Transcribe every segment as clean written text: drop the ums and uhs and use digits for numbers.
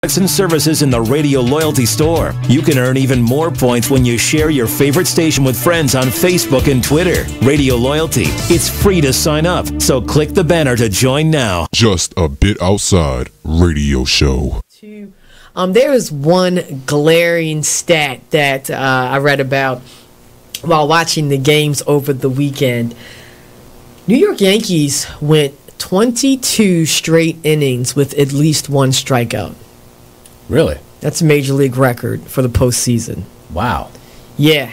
and services in the Radio Loyalty Store. You can earn even more points when you share your favorite station with friends on Facebook and Twitter. Radio Loyalty. It's free to sign up, so click the banner to join now. Just a Bit Outside radio show. There is one glaring stat that I read about while watching the games over the weekend. New York Yankees went 22 straight innings with at least one strikeout. Really? That's a major league record for the postseason. Wow. Yeah.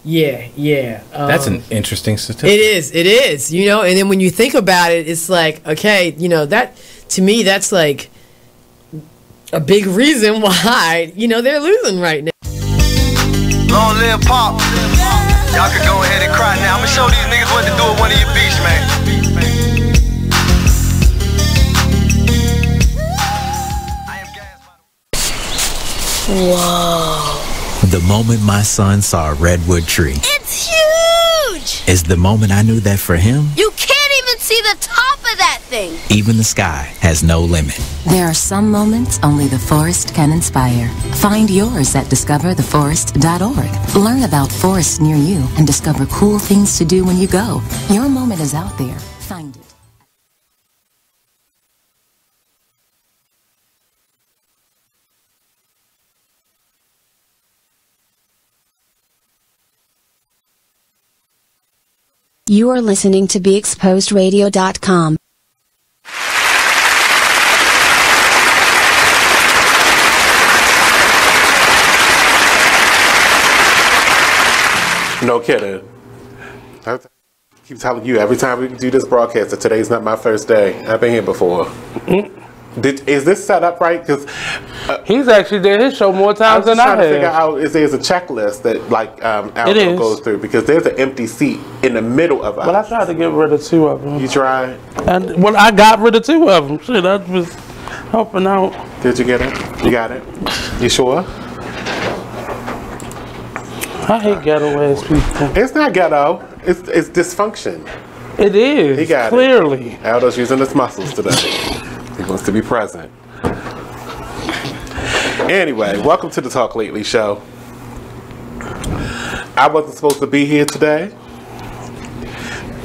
That's an interesting statistic. It is, you know, and then when you think about it, it's like, okay, you know, that, to me, that's like a big reason why, you know, they're losing right now. Long live Pop. Y'all can go ahead and cry now. I'm gonna show these niggas what to do with one of your beats, man. Whoa. The moment my son saw a redwood tree. It's huge! Is the moment I knew that for him, You can't even see the top of that thing! even the sky has no limit. There are some moments only the forest can inspire. Find yours at discovertheforest.org. Learn about forests near you and discover cool things to do when you go. Your moment is out there. Find it. You are listening to BeExposedRadio.com. No kidding. I keep telling you every time we do this broadcast that today's not my first day. I've been here before. Is this set up right? Because he's actually did his show more times than I have. I'm trying to figure out if there's a checklist that Alto goes through, because there's an empty seat in the middle of us. But I tried to get rid of 2 of them. You tried? And well, I got rid of 2 of them. Shit, I was helping out. Did you get it? You got it? You sure? I hate ghetto ass people. It's not ghetto. It's dysfunction. It is. He got clearly. It. Aldo's using his muscles today. He wants to be present. Anyway, welcome to the Talk Lately show. I wasn't supposed to be here today,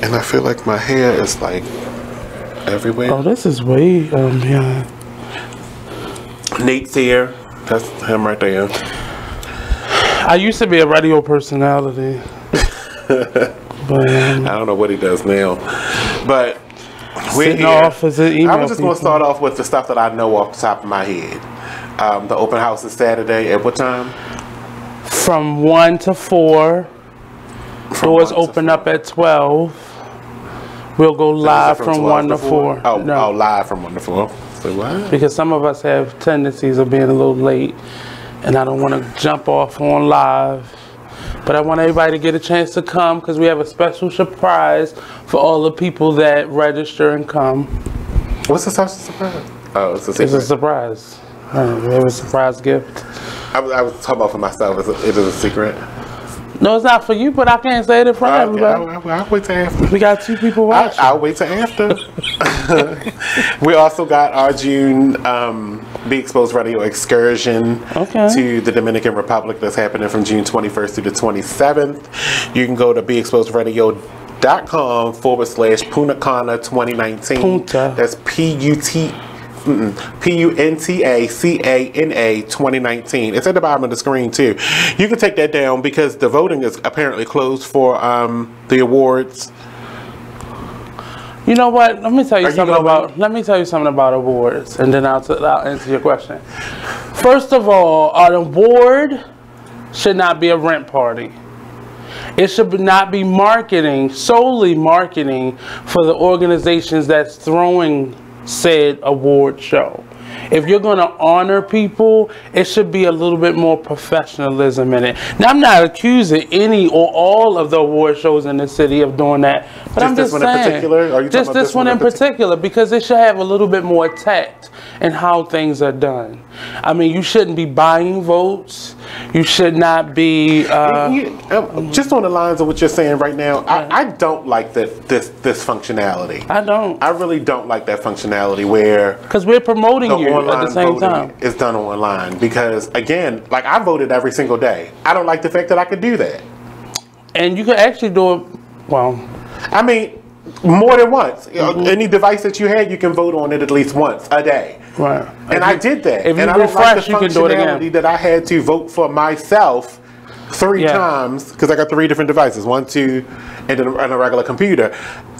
and I feel like my hair is like everywhere. Oh, this is way behind. Nate's here. That's him right there. I used to be a radio personality. But, I don't know what he does now. But we're here. Off as an email I was just going to start off with the stuff that I know off the top of my head. The open house is Saturday at what time? From 1 to 4. Doors open up at 12. We'll go live from 1 to 4. Oh, live from 1 to 4. So what? Because some of us have tendencies of being a little late, and I don't want to jump off on live. But I want everybody to get a chance to come, because we have a special surprise for all the people that register and come. What's the special surprise? Oh, it's a secret. It's a surprise. We have a surprise gift. I was talking about for myself. It is a secret. No, it's not for you, but I can't say it for everybody. I'll wait till after. We got 2 people watching. I'll wait till after. We also got our June Be Exposed Radio excursion to the Dominican Republic that's happening from June 21st through the 27th. You can go to BeExposedRadio.com/Punta Cana 2019. Punta. That's PUNTACANA 2019. It's at the bottom of the screen too. You can take that down because the voting is apparently closed for the awards. You know what? Let me tell you something about awards, and then I'll answer your question. First of all, an award should not be a rent party. It should not be solely marketing for the organizations that's throwing said award show. If you're going to honor people, it should be a little bit more professionalism in it. Now, I'm not accusing any or all of the award shows in the city of doing that, but I'm just saying, in particular? Are you just this one in particular, because it should have a little bit more tact in how things are done. I mean, you shouldn't be buying votes. You should not be just on the lines of what you're saying right now. I don't like this functionality. I don't. I really don't like that functionality where, because we're promoting you. you at the same time. It's done online because, again, like I voted every single day. I don't like the fact that I could do that. And you could actually do it, well, I mean, more than once. Any device that you had, you can vote on it at least once a day. Right. And I did that. If you and I don't like the you can do it again. functionality that I had to vote for myself 3 times, because I got 3 different devices, 1, 2, and then a regular computer,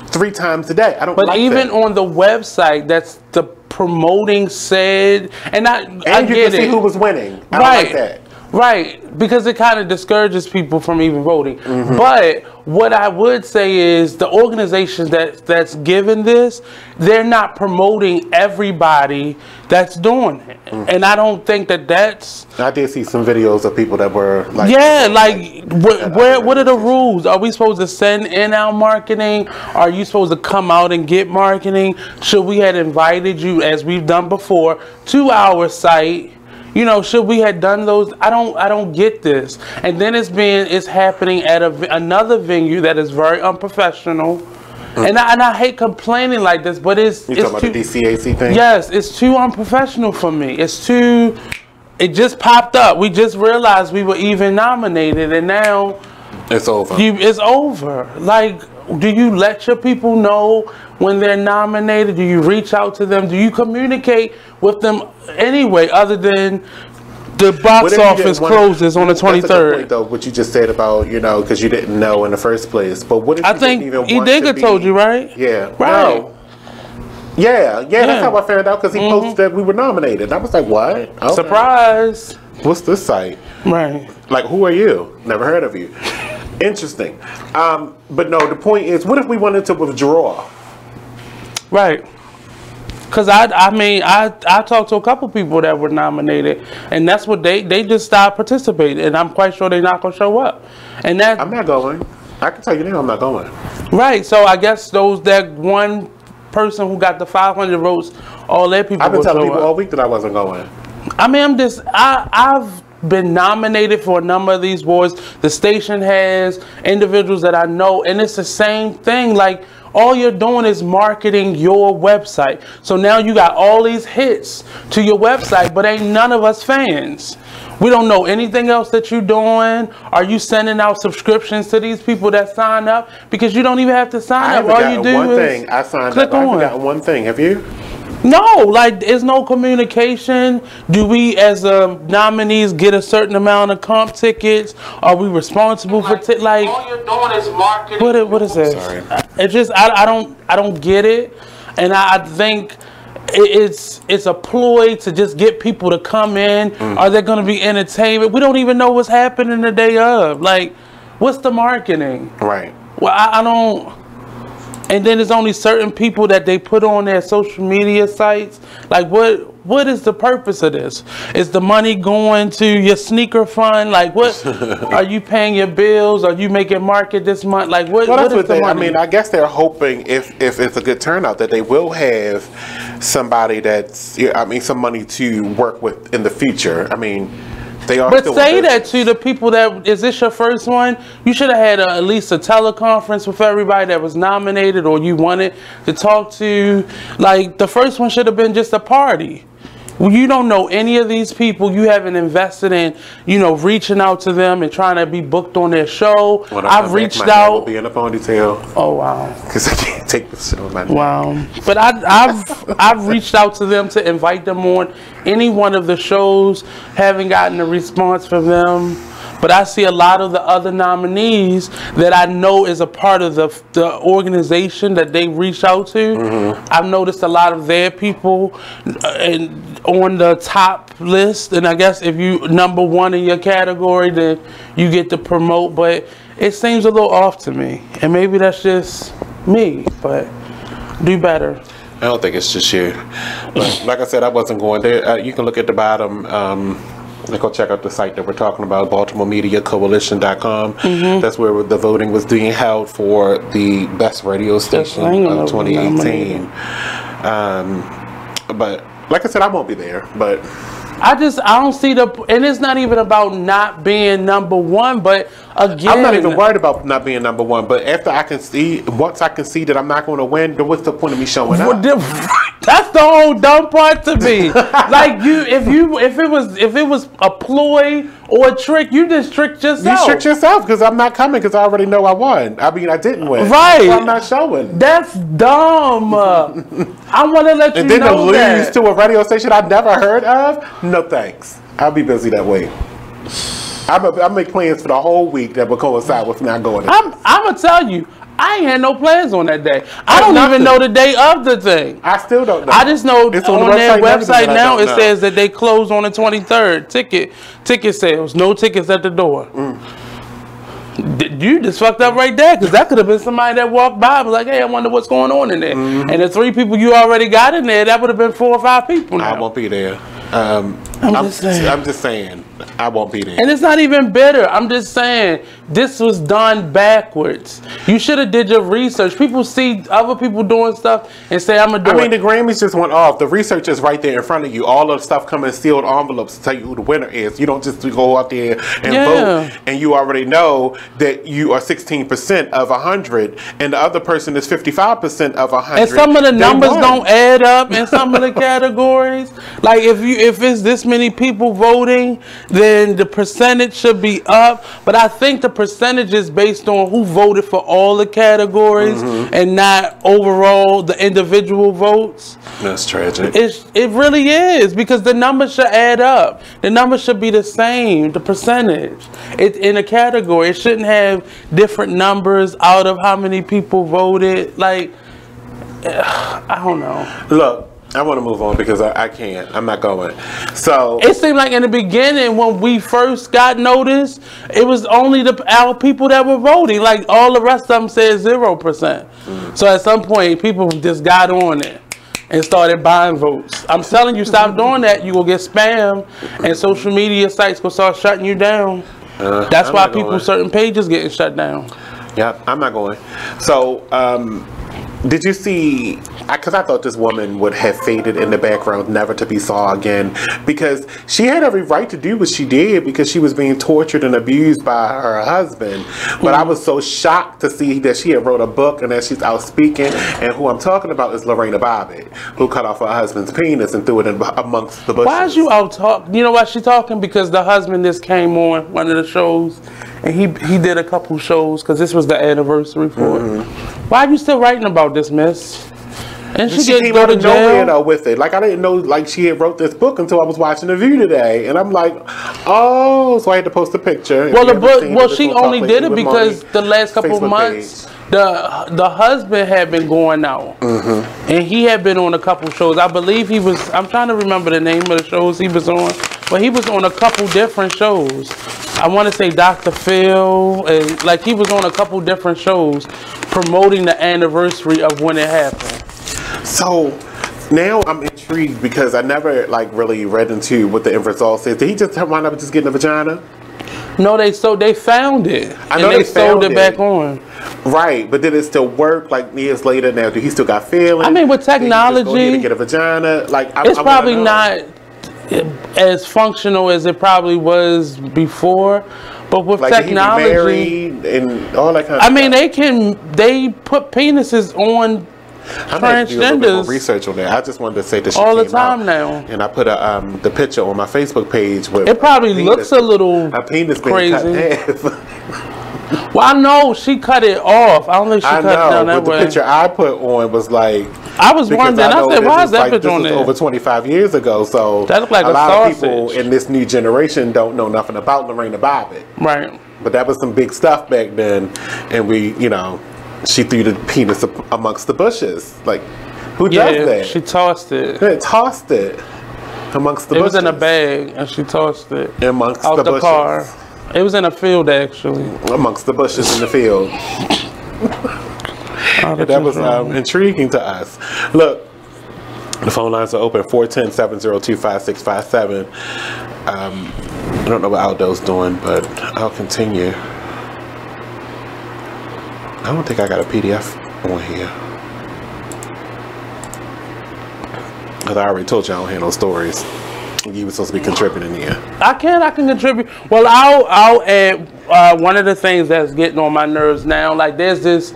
3 times a day. I don't like that. But even on the website, that's the promoting said, and I you get can see who was winning. I don't like that. Right, because it kind of discourages people from even voting. But what I would say is the organizations that's given this, they're not promoting everybody that's doing it. And I don't think that's... I did see some videos of people that were like... Yeah, what are the rules? Are we supposed to send in our marketing? Are you supposed to come out and get marketing? Should we have invited you, as we've done before, to our site? You know, should we have done those? I don't get this. And then it's happening at another venue that is very unprofessional. And I hate complaining like this, but it's talking about the DCAC thing? Yes, it's too unprofessional for me. It just popped up. We just realized we were even nominated, and now it's over. It's over. Like, do you let your people know when they're nominated? Do you reach out to them? Do you communicate with them anyway, other than the box office closes on the 23rd? That's a good point, though, what you just said about, because you didn't know in the first place. But what if I think Edega told you, right? Yeah. Right. No. Yeah, that's how I found out, because he posted that we were nominated. I was like, what? Okay. Surprise. What's this site? Right. Like, who are you? Never heard of you. Interesting. But no, the point is, what if we wanted to withdraw? Right. Because I talked to a couple people that were nominated, and that's what they just stopped participating, and I'm quite sure they're not going to show up. And that I'm not going. I can tell you now, I'm not going. Right. So I guess that one person who got the 500 votes, all their people. I've been telling people all week that I wasn't going. I mean, I've been nominated for a number of these awards. The station has individuals that I know, and it's the same thing. Like, all you're doing is marketing your website. So now you got all these hits to your website, but ain't none of us fans. We don't know anything else that you're doing. Are you sending out subscriptions to these people that sign up? Because you don't even have to sign up. All you do is I signed click up. I on. haven't gotten one thing. Have you? No, like, there's no communication. Do we, as nominees, get a certain amount of comp tickets? Are we responsible for like? All you're doing is marketing. What is this? Sorry. It just I don't get it, and I think it's a ploy to just get people to come in. Are there going to be entertainment? We don't even know what's happening the day of. Like, what's the marketing? Right. Well, I don't. And then there's only certain people that they put on their social media sites. Like, what is the purpose of this? Is the money going to your sneaker fund? Like, what are you paying your bills? Are you making market this month? Like, what is the money? I mean, I guess they're hoping if it's a good turnout that they will have somebody some money to work with in the future. I mean, they are. But say that to the people that, is this your first one? You should have had at least a teleconference with everybody that was nominated or you wanted to talk to. Like, the first one should have been just a party. Well, you don't know any of these people. You haven't invested in, reaching out to them and trying to be booked on their show. I've reached out. My hair will be in a ponytail. Oh, wow. Because I can't take this shit on my neck. Wow. But I've reached out to them to invite them on any one of the shows. Haven't gotten a response from them. But I see a lot of the other nominees that I know is a part of the organization that they reach out to. I've noticed a lot of their people on the top list. And I guess if you #1 in your category, then you get to promote. But it seems a little off to me. And maybe that's just me, but do better. I don't think it's just you. But like I said, I wasn't going there. You can look at the bottom. Go check out the site that we're talking about, BaltimoreMediaCoalition.com. That's where the voting was being held for the best radio station of 2018. But like I said, I won't be there. But I don't see and it's not even about not being #1, but again, I'm not even worried about not being #1. But once I can see that I'm not going to win, then what's the point of me showing up? That's the whole dumb part to me. Like if it was a ploy or a trick, you just tricked yourself. You tricked yourself because I'm not coming because I already know I won. I mean, I didn't win. Right. So I'm not showing. That's dumb. I want to let you know that. And then to lose to a radio station I never heard of? No thanks. I'll be busy that week. I make plans for the whole week that will coincide with not going. I'm gonna tell you, I ain't had no plans on that day. I don't even know the day of the thing. I still don't know. I just know it's on their website now it know. says that they close on the 23rd. Ticket sales, no tickets at the door. You just fucked up right there because that could have been somebody that walked by and was like, hey, I wonder what's going on in there. And the 3 people you already got in there, that would have been 4 or 5 people now. I won't be there. I'm just saying I won't be there. And it's not even bitter. I'm just saying this was done backwards. You should have did your research. People see other people doing stuff and say, I'm gonna do it. I mean, the Grammys just went off. The research is right there in front of you. All of the stuff come in sealed envelopes to tell you who the winner is. You don't just go out there and vote and you already know that you are 16% of 100 and the other person is 55% of 100. And some of the numbers don't add up in some of the categories. Like if it's this many people voting, then the percentage should be up. But I think the percentage is based on who voted for all the categories and not overall the individual votes. That's tragic. It really is, because the numbers should add up. The numbers should be the same, the percentage. In a category, it shouldn't have different numbers out of how many people voted. Like, I don't know. Look, I want to move on because I can't. I'm not going. So it seemed like in the beginning when we first got noticed, it was only our people that were voting. Like all the rest of them said 0%. So at some point, people just got on it and started buying votes. I'm telling you, stop doing that. You will get spam, and social media sites will start shutting you down. That's why certain pages getting shut down. Yeah, I'm not going. So, did you see, because I thought this woman would have faded in the background, never to be saw again, because she had every right to do what she did because she was being tortured and abused by her husband. But I was so shocked to see that she had wrote a book and that she's out speaking. And who I'm talking about is Lorena Bobbitt, who cut off her husband's penis and threw it in amongst the bushes. Why is you out talking? You know why she talking? Because the husband just came on one of the shows. And he did a couple shows because this was the anniversary for it. Why are you still writing about this, miss? And she came out of nowhere though with it. Like I didn't know like she had wrote this book until I was watching The View today, and I'm like, oh, so I had to post a picture. Well, the book. Well, she only did it because the last couple of months, the husband had been going out, and he had been on a couple shows. I believe he was. I'm trying to remember the name of the shows he was on, but he was on a couple different shows. I want to say Dr. Phil, and like he was on a couple different shows promoting the anniversary of when it happened. So now I'm intrigued because I never like really read into what the end result says. Did he just wind up just getting a vagina? No, they found it. I know and they found sold it back on. Right, but did it still work like years later? Now, do he still got feelings? I mean, with technology, did he just go ahead and get a vagina? Like, it's probably not as functional as it probably was before, but with like, technology, married and all that kind of stuff. I mean, they put penises on transgenders. Research on that. I just wanted to say that she all the came time out, now, and I put the picture on my Facebook page with it probably looks a little penis crazy. Being cut in half. Well, I know she cut it off. I don't think she cut it down that way. The picture I put on was like, I was wondering. I said, why is that picture on there? Over 25 years ago, so that looked like a lot sausage. of people in this new generation don't know nothing about Lorena Bobbitt. Right. But that was some big stuff back then, and we, she threw the penis amongst the bushes. Like, who does that? She tossed it. Yeah, tossed it amongst the bushes. It was in a bag, and she tossed it amongst out the bushes. Car. It was in a field, actually. Amongst the bushes in the field. That was intriguing to us. Look, the phone lines are open, 410-702-5657. I don't know what Aldo's doing, but I'll continue. I don't think I got a PDF on here. Because I already told you I don't handle stories. You were supposed to be contributing here. I can contribute. Well, I'll add one of the things that's getting on my nerves now. Like there's this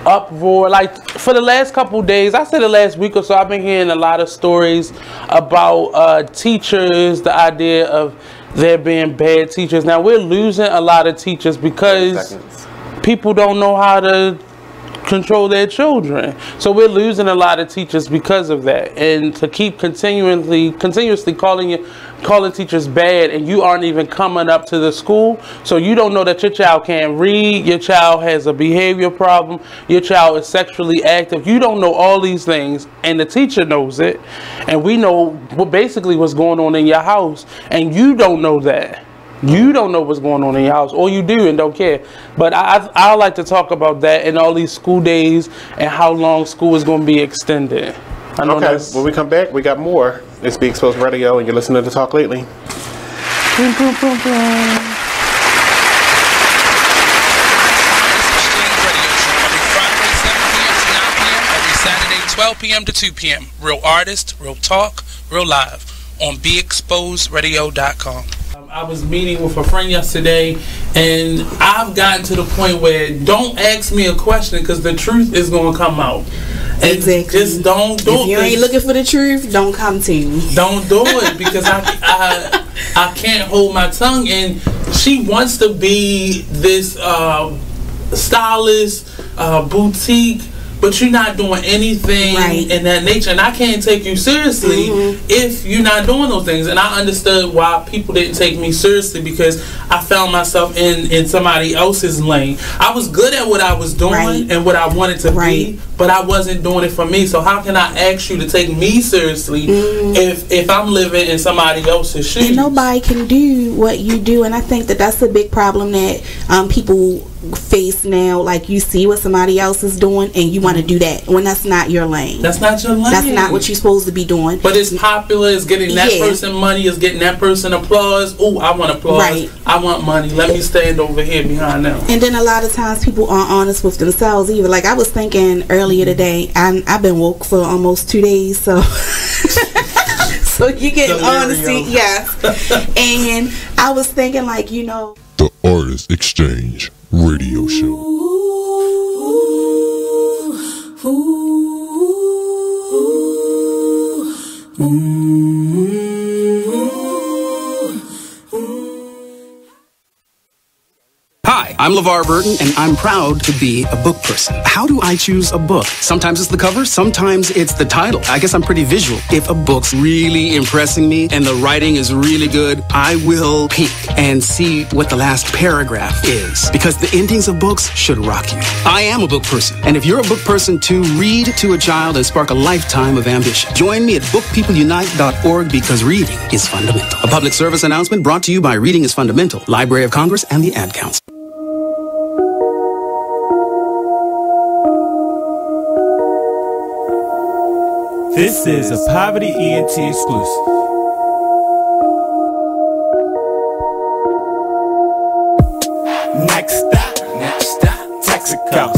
uproar. Like for the last couple days, I said the last week or so, I've been hearing a lot of stories about teachers, the idea of there being bad teachers. Now we're losing a lot of teachers because people don't know how to control their children. So we're losing a lot of teachers because of that. And to keep continuously calling teachers bad, and you aren't even coming up to the school, so you don't know that your child can't read, your child has a behavior problem, your child is sexually active. You don't know all these things, and the teacher knows it, and we know basically what's going on in your house, and you don't know that. You don't know what's going on in your house, or you do and don't care. But I like to talk about that and all these school days and how long school is going to be extended. Okay, when we come back, we got more. It's Be Exposed Radio, and you're listening to Talk Lately. Every Saturday, 12 p.m. to 2 p.m. Real artists, real talk, real live on BeExposedRadio.com. I was meeting with a friend yesterday, and I've gotten to the point where don't ask me a question because the truth is going to come out. And exactly. Just don't do it. If you ain't looking for the truth, don't come to me. Don't do it because I can't hold my tongue. And she wants to be this stylist, boutique, but you're not doing anything in that nature, and I can't take you seriously if you're not doing those things. And I understood why people didn't take me seriously, because I found myself in somebody else's lane. I was good at what I was doing and what I wanted to be, but I wasn't doing it for me. So how can I ask you to take me seriously if I'm living in somebody else's shoes? And nobody can do what you do, and I think that that's a big problem that people face now. Like, you see what somebody else is doing and you want to do that when that's not your lane. That's not your lane. That's not what you're supposed to be doing. But it's popular, it's getting that person money, it's getting that person applause. Oh, I want applause, I want money, let me stand over here behind them. And then a lot of times people aren't honest with themselves either. Like I was thinking earlier today, I've been woke for almost 2 days, so so you get honesty, yes. And I was thinking, like, you know, the Artist Exchange Radio Show. Hi, I'm LeVar Burton, and I'm proud to be a book person. How do I choose a book? Sometimes it's the cover, sometimes it's the title. I guess I'm pretty visual. If a book's really impressing me and the writing is really good, I will peek and see what the last paragraph is, because the endings of books should rock you. I am a book person, and if you're a book person too, read to a child and spark a lifetime of ambition. Join me at bookpeopleunite.org, because reading is fundamental. A public service announcement brought to you by Reading is Fundamental, Library of Congress, and the Ad Council. This is a Poverty ENT exclusive. Next stop, Texaco,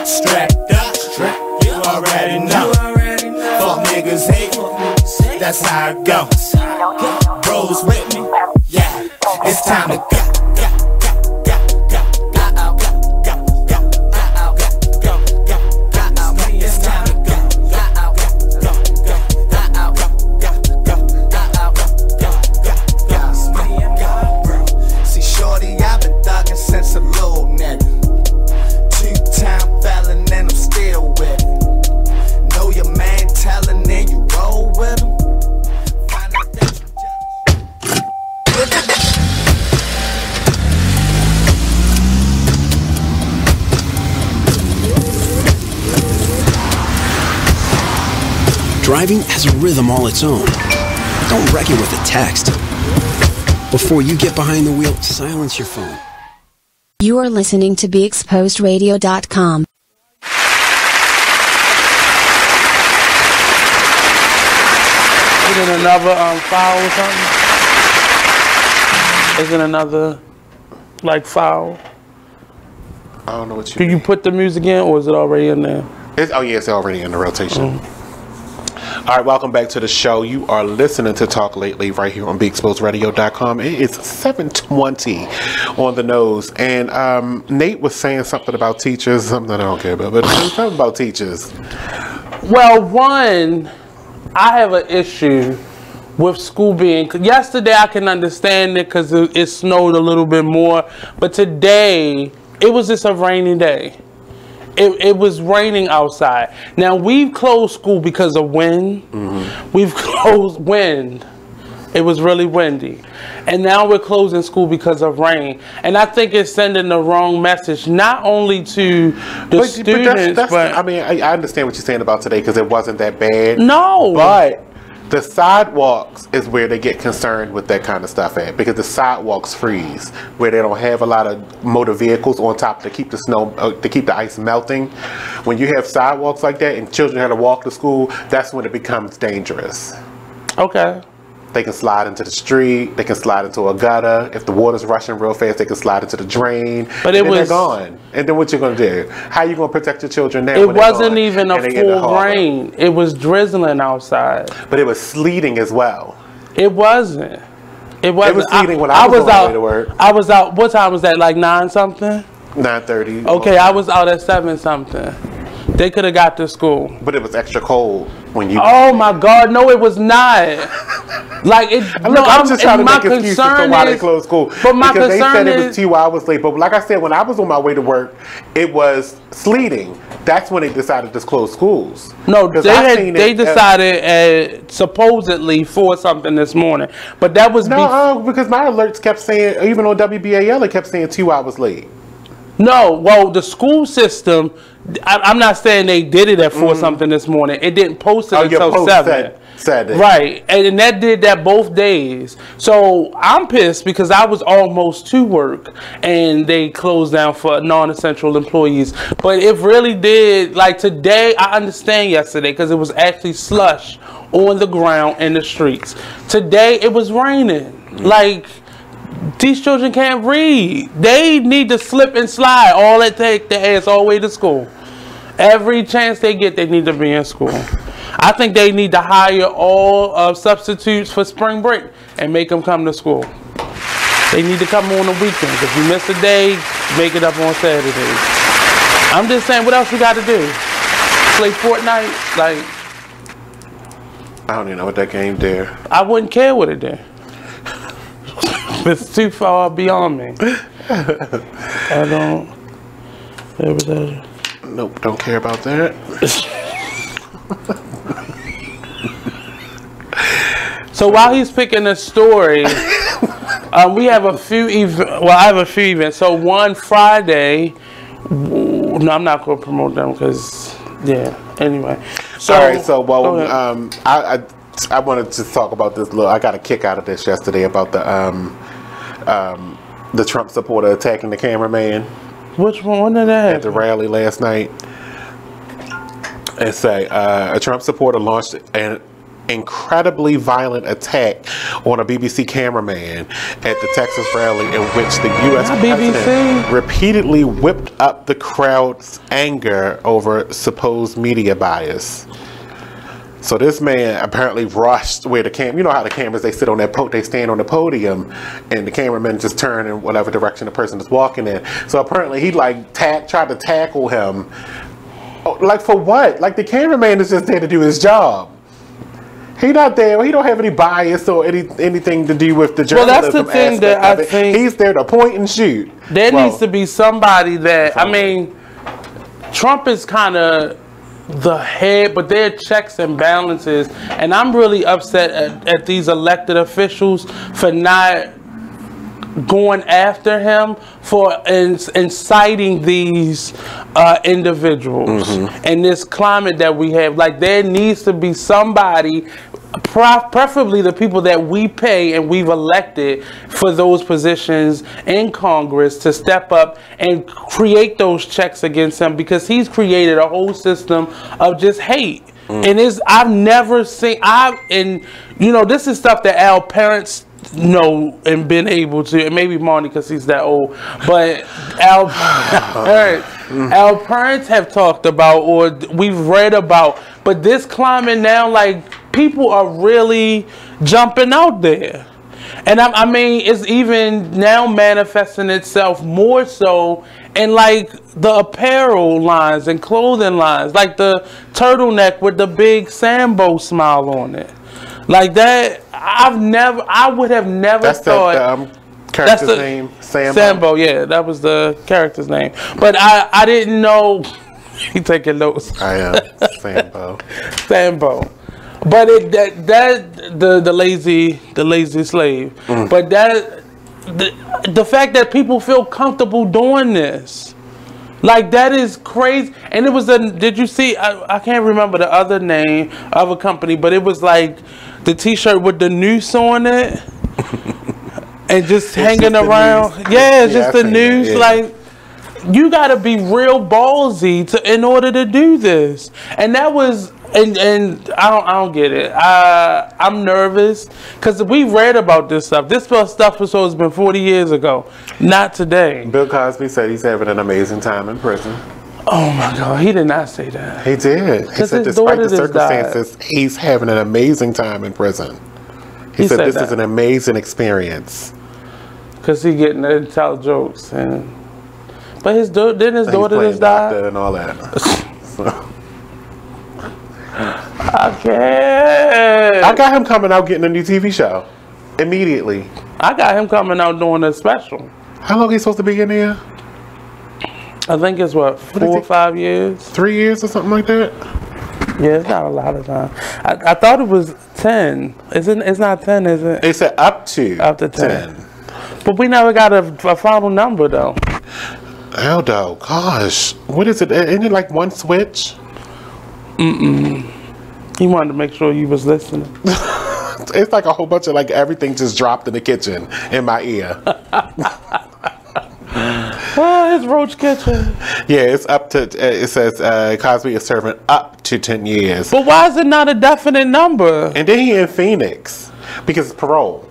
strapped up, you already know. Fuck niggas hate, that's how it goes. Bros with me, yeah, it's time to go. Driving has a rhythm all its own. Don't wreck it with a text. Before you get behind the wheel, silence your phone. You are listening to BeExposedRadio.com. Isn't another foul or something? Isn't another like foul? I don't know what you Do you put the music in, or is it already in there? Oh yeah, it's already in the rotation. All right, welcome back to the show. You are listening to Talk Lately right here on BeExposedRadio.com. It is 7:20 on the nose, and Nate was saying something about teachers, something I don't care about, but something about teachers. Well, one, I have an issue with school being. Yesterday, I can understand it because it snowed a little bit more, but today it was just a rainy day. It was raining outside. Now, we've closed school because of wind. We've closed wind. It was really windy. And now we're closing school because of rain. And I think it's sending the wrong message, not only to the students, but I mean, I understand what you're saying about today because it wasn't that bad. No. But the sidewalks is where they get concerned with that kind of stuff at, because the sidewalks freeze where they don't have a lot of motor vehicles on top to keep the snow, to keep the ice melting. When you have sidewalks like that and children have to walk to school, that's when it becomes dangerous. Okay. They can slide into the street. They can slide into a gutter. If the water's rushing real fast, they can slide into the drain. But and then they're gone. And then what you gonna do? How you gonna protect your children now? It wasn't even a full rain. It was drizzling outside. But it was sleeting as well. It wasn't. It wasn't. It was sleeting when I was on my way to work. I was out. What time was that? Like 9 something? 9:30. Okay, I was out at 7 something. They could have got to school. But it was extra cold when you... Oh my God, no it was not. Like it, I'm just trying to make excuses for why they closed school. But my because they said concern it was 2 hours late. But like I said, when I was on my way to work, it was sleeting. That's when they decided to close schools. No, they decided supposedly for something this morning. But that was... because my alerts kept saying, even on WBAL, it kept saying 2 hours late. No, well, the school system, I'm not saying they did it at 4 something this morning. It didn't post it until 7. Said it. Right, and that did that both days. So I'm pissed because I was almost to work and they closed down for non-essential employees. But it really did, like today, I understand yesterday because it was actually slush on the ground in the streets. Today, it was raining. Like... These children can't read. They need to slip and slide. All it take their ass all the way to school. Every chance they get, they need to be in school. I think they need to hire all substitutes for spring break and make them come to school. They need to come on the weekends. If you miss a day, make it up on Saturdays. I'm just saying, what else you got to do? Play Fortnite? Like, I don't even know what that game did. I wouldn't care what it did. It's too far beyond me. I don't. Nope, don't care about that. So while he's picking a story, we have a few I have a few events. So one Friday. No, I'm not going to promote them because, yeah. Anyway. So, all right. So I wanted to talk about this little. I got a kick out of this yesterday about the Trump supporter attacking the cameraman. Which one? When did that happen? At the rally last night. And say a Trump supporter launched an incredibly violent attack on a BBC cameraman at the Texas rally in which the U.S. president repeatedly whipped up the crowd's anger over supposed media bias. So this man apparently rushed where the you know how the cameras, they sit on that they stand on the podium and the cameraman just turn in whatever direction the person is walking in. So apparently he like tried to tackle him. Like for what? Like the cameraman is just there to do his job. He not there. He don't have any bias or anything to do with the journalism. Well, that's the thing that I think. He's there to point and shoot. There needs to be somebody that, I mean, Trump is kind of the head, but there are checks and balances, and I'm really upset at these elected officials for not going after him for inciting these individuals in this climate that we have. Like there needs to be somebody, preferably the people that we pay and we've elected for those positions in Congress, to step up and create those checks against him, because he's created a whole system of just hate. And I've never seen, and you know, this is stuff that our parents know and been able to, and maybe Monny because he's that old, but our parents have talked about, or we've read about, but this climate now, like, people are really jumping out there. And I mean, it's even now manifesting itself more so in like the apparel lines and clothing lines, like the turtleneck with the big Sambo smile on it. Like that, I would have never thought. That's the character's name, Sambo. Sambo, yeah, that was the character's name. But I didn't know. He taking notes. I am Sambo. Sambo. But the lazy slave. But the fact that people feel comfortable doing this, like, that is crazy. And it was did you see? I can't remember the other name of a company, but it was like the T-shirt with the noose on it, and just hanging around. Yeah, it's just the noose. Yeah. Like, you gotta be real ballsy in order to do this. And that was. And I don't get it. I'm nervous because we read about this stuff. This stuff was supposed to have been 40 years ago, not today. Bill Cosby said he's having an amazing time in prison. Oh my God, he did not say that. He did. He said despite the circumstances, he's having an amazing time in prison. He said this is an amazing experience. Because he getting to tell jokes, but didn't his daughter just die and all that. So. I can't. I got him coming out getting a new TV show immediately. I got him coming out doing a special. How long is he supposed to be in there? I think it's 4 or 5 years. 3 years or something like that? Yeah, it's not a lot of time. I thought it was 10. It's not 10, is it? It said up to 10. But we never got a final number, though. Aldo, gosh. What is it? Isn't it like one switch? He wanted to make sure you was listening. It's like a whole bunch of like everything just dropped in the kitchen in my ear. Oh, it's Roach Kitchen. Yeah, it's up to. It says Cosby is serving up to 10 years. But why is it not a definite number? And then he in Phoenix because it's parole.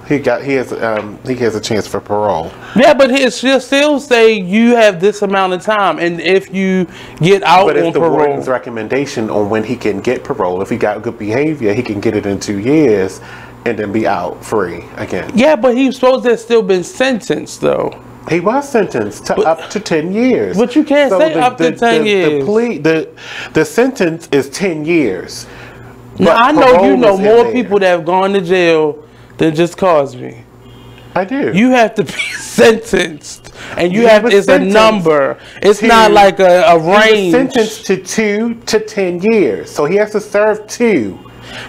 He has a chance for parole. Yeah, but she'll still say you have this amount of time, and if you get out but on it's the parole, warden's recommendation on when he can get parole. If he got good behavior, he can get it in 2 years, and then be out free again. Yeah, but he's supposed to have still been sentenced, though. He was sentenced to up to 10 years. But you can't say up to 10 years. The sentence is 10 years. Now, I know you know more people that have gone to jail than just Cosby. I do. You have to be sentenced, and it's a number. It's not like a range. He was sentenced to 2 to 10 years, so he has to serve 2.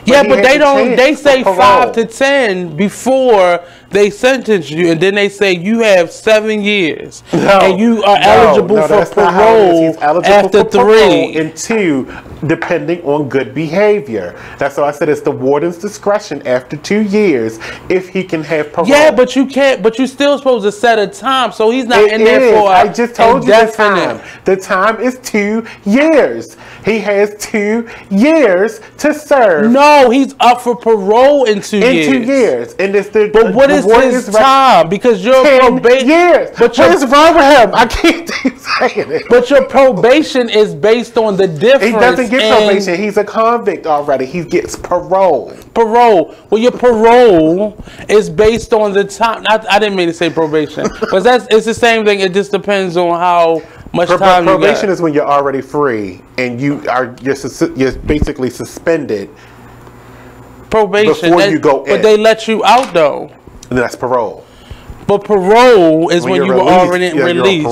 Yeah, but they don't. They say 5 to 10 before they sentence you, and then they say you have 7 years, and you are eligible for parole after 3 and 2, depending on good behavior. That's why I said it's the warden's discretion after 2 years if he can have parole. Yeah, but you can't. But you're still supposed to set a time, so he's not in there for. I just told you the time. The time is 2 years. He has 2 years to serve. No, he's up for parole in 2 years. In 2 years, and it's the. But what is his time? Because your probation. Years. But what is wrong with him? I can't keep saying it. But your probation is based on the difference. He doesn't get probation. He's a convict already. He gets parole. Parole. Well, your parole is based on the time. I didn't mean to say probation, but it's the same thing. It just depends on how much time you got. Probation is when you're already free and you're basically suspended. Probation before you go in. But they let you out though. And that's parole. But parole is when you were already released.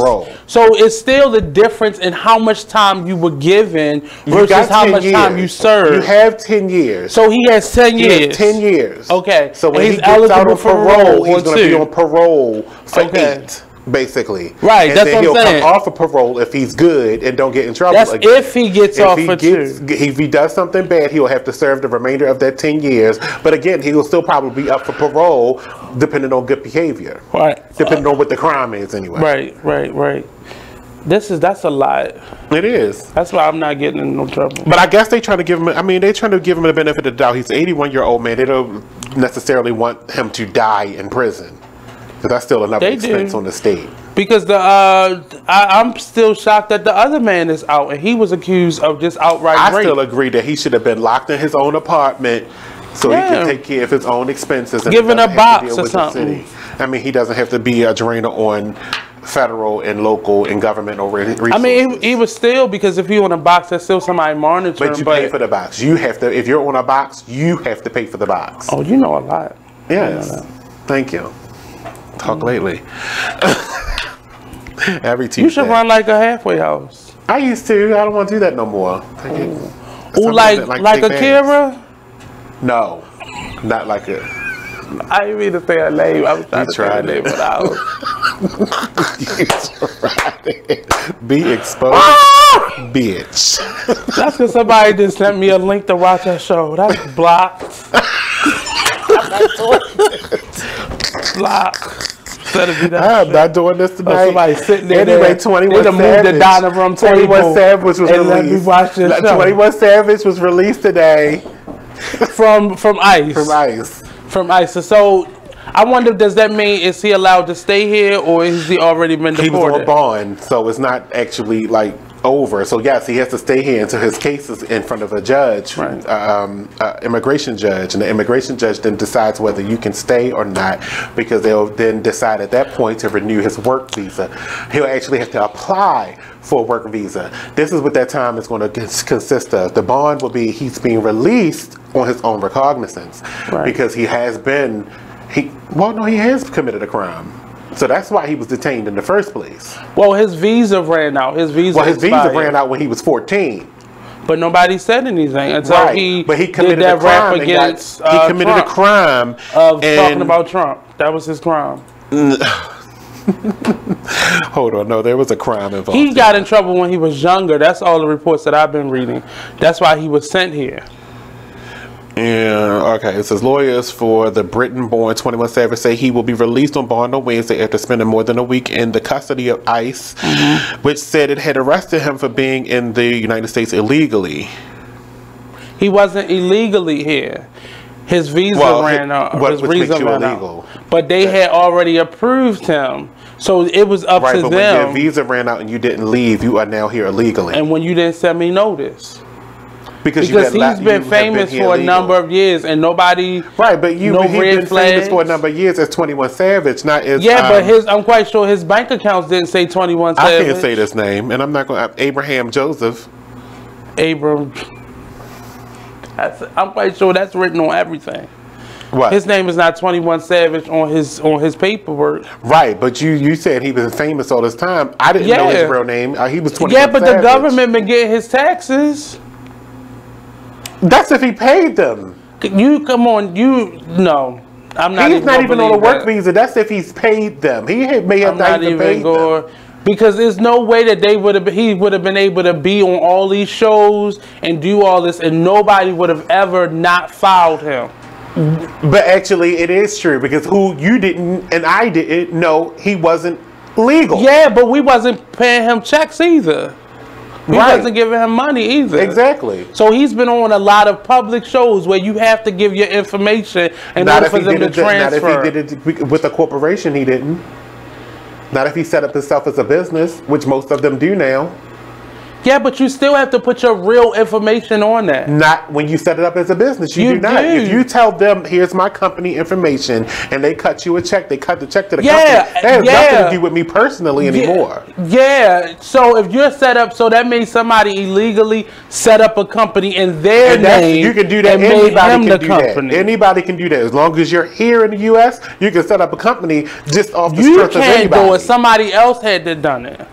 So it's still the difference in how much time you were given versus how much time you served. You have 10 years. So he has 10 years. He has 10 years. Okay. So when he gets out of parole, he's going to be on parole for 8. Basically, right? And that's then what he'll I'm saying. come off of parole if he's good and don't get in trouble. That's again. if he gets off for 2. If he does something bad, he'll have to serve the remainder of that 10 years. But again, he will still probably be up for parole, depending on good behavior. Right. Depending on what the crime is, anyway. Right. That's a lot. It is. That's why I'm not getting in no trouble. But I guess they trying to give him. I mean, they trying to give him the benefit of the doubt. He's an 81-year-old man. They don't necessarily want him to die in prison, because that's still another expense on the state. Because I'm still shocked that the other man is out, and he was accused of just outright rape. I still agree that he should have been locked in his own apartment, so he can take care of his own expenses. And given a box or something. I mean, he doesn't have to be a drainer on federal and local and governmental resources. I mean, he was still, because if you're on a box, there's still somebody monitoring. But you pay for the box. You have to. If you're on a box, you have to pay for the box. Oh, you know a lot. Yes. Thank you. Talk lately. Every Tuesday. You should run like a halfway house. I used to. I don't want to do that no more. Ooh, like a Kira? No, not like a. I didn't mean to say her name. I was trying to say her name, but I was. Be exposed, bitch. That's because somebody just sent me a link to watch that show. That's blocked. Blocked. I'm not doing this tonight. Somebody sitting there. Anyway, 21 Savage. Moved the dining room 21 Savage was released. Watch this show. 21 Savage was released today. From ICE. From ICE. From ICE. So I wonder, does that mean is he allowed to stay here, or has he already been deported? He was on bond, so it's not actually like over. So yes, he has to stay here until his case is in front of a judge, immigration judge, and the immigration judge then decides whether you can stay or not, because they'll then decide at that point to renew his work visa. He'll actually have to apply for a work visa. This is what that time is going to consist of. The bond will be he's being released on his own recognizance, because he has been, he has committed a crime. So that's why he was detained in the first place. Well, his visa ran out. His visa ran out when he was 14. But nobody said anything until he committed did that a crime rap against he committed Trump a crime of talking about Trump. That was his crime. Hold on, no, there was a crime involved. He got in trouble when he was younger. That's all the reports that I've been reading. That's why he was sent here. Yeah, okay. It says lawyers for the Britain-born 21 Savage say he will be released on bond on Wednesday after spending more than a week in the custody of ICE, which said it had arrested him for being in the United States illegally. He wasn't illegally here. His visa ran out. His visa ran out. But they had already approved him. So it was up to them. When your visa ran out and you didn't leave, you are now here illegally. And when you didn't send me notice. Because he's been famous for a number of years, and nobody. Right, but he's been famous for a number of years as 21 Savage, not as. Yeah, but I'm quite sure his bank accounts didn't say 21 Savage. I can't say this name, and I'm not going to. Abraham Joseph. I'm quite sure that's written on everything. What? His name is not 21 Savage on his paperwork. Right, but you said he was famous all this time. I didn't know his real name. He was 21 Yeah, but Savage. the government been getting his taxes. That's if he paid them. You come on, no. I'm not. He's not even on a work visa. That's if he's paid them. He may have not even paid them. Because there's no way that he would have been able to be on all these shows and do all this, and nobody would have ever not filed him. But actually, it is true, because you didn't and I didn't know he wasn't legal. Yeah, but we wasn't paying him checks either. We wasn't giving him money either. Exactly. So he's been on a lot of public shows where you have to give your information in order for them to transfer. Not if he did it with a corporation, he didn't. Not if he set up himself as a business, which most of them do now. Yeah, but you still have to put your real information on that. Not when you set it up as a business. You do not. If you tell them, here's my company information, and they cut you a check, they cut the check to the company. That has nothing to do with me personally anymore. Yeah. So if you're set up, so that means somebody illegally set up a company in their name. You can do that. Anybody can do that. Anybody can do that. As long as you're here in the U.S., you can set up a company just off the strength of anybody. You can't do it. Somebody else had to done it.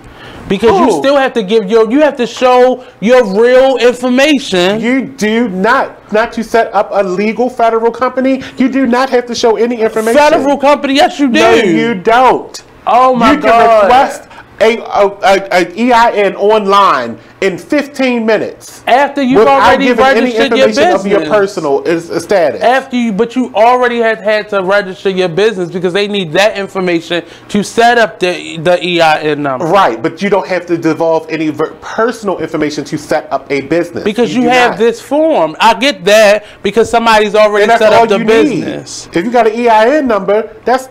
Because you still have to you have to show your real information. You do not to set up a legal federal company. You do not have to show any information. Federal company, yes you do. No, you don't. Oh my God. You can request a EIN online in 15 minutes. After you've already registered your business. Of your personal status. But you already had to register your business because they need that information to set up the EIN number. Right, but you don't have to divulge any personal information to set up a business. Because you have this form. I get that because somebody's already set up the business. If you got an EIN number, that's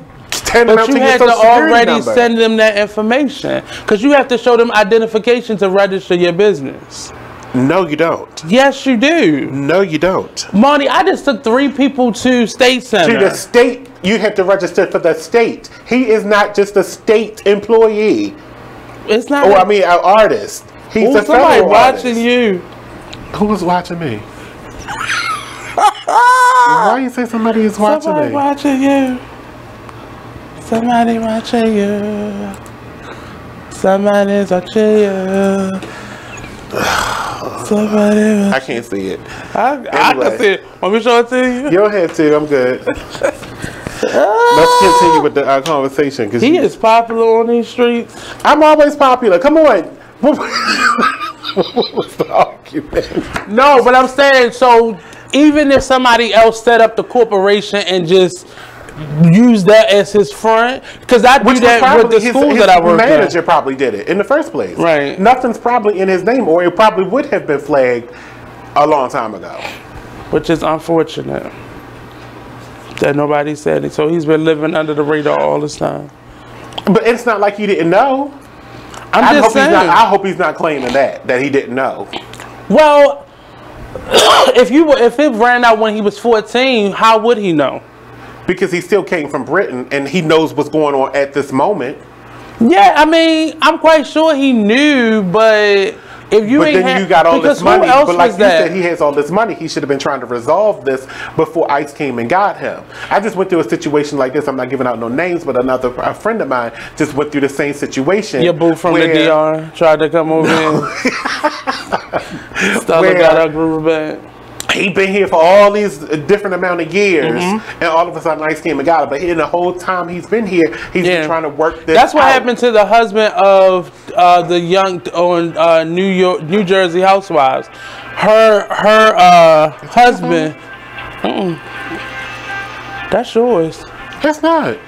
but you had to already send them that information because you have to show them identification to register your business. No, you don't. Yes, you do. No, you don't. Monty, I just took 3 people to State Center. To the state, you have to register for the state. He is not just a state employee. It's not. Or I mean, an artist. He's a somebody federal watching artist. you. Who was watching me? Why you say somebody is watching me? Somebody watching you. Somebody watching you. Somebody's watching you. Somebody watching. I can't see it. I can see it. Want me to show it to you? You don't have to. I'm good. Let's continue with the conversation. Cause he is popular on these streets. I'm always popular. Come on. What was the argument? No, but I'm saying, so even if somebody else set up the corporation and just use that as his front, because I do that with the schools that I work at. His manager probably did it in the first place. Right. Nothing's probably in his name, or it probably would have been flagged a long time ago. Which is unfortunate that nobody said it. So he's been living under the radar all this time. But it's not like he didn't know. I'm just saying. I hope he's not claiming that he didn't know. Well, if it ran out when he was 14, how would he know? Because he still came from Britain and he knows what's going on at this moment. Yeah, I mean, I'm quite sure he knew, but if you you got all this money. But like you said, he has all this money. He should have been trying to resolve this before ICE came and got him. I just went through a situation like this. I'm not giving out no names, but a friend of mine just went through the same situation. Your boo from the DR tried to come over here. Stella got her groove back. He'd been here for all these different amount of years, and all of a sudden ICE came and got him. But in the whole time he's been here, he's been trying to work this That's what out. happened to the husband of the young on New Jersey Housewives. Her husband. That's yours. That's not.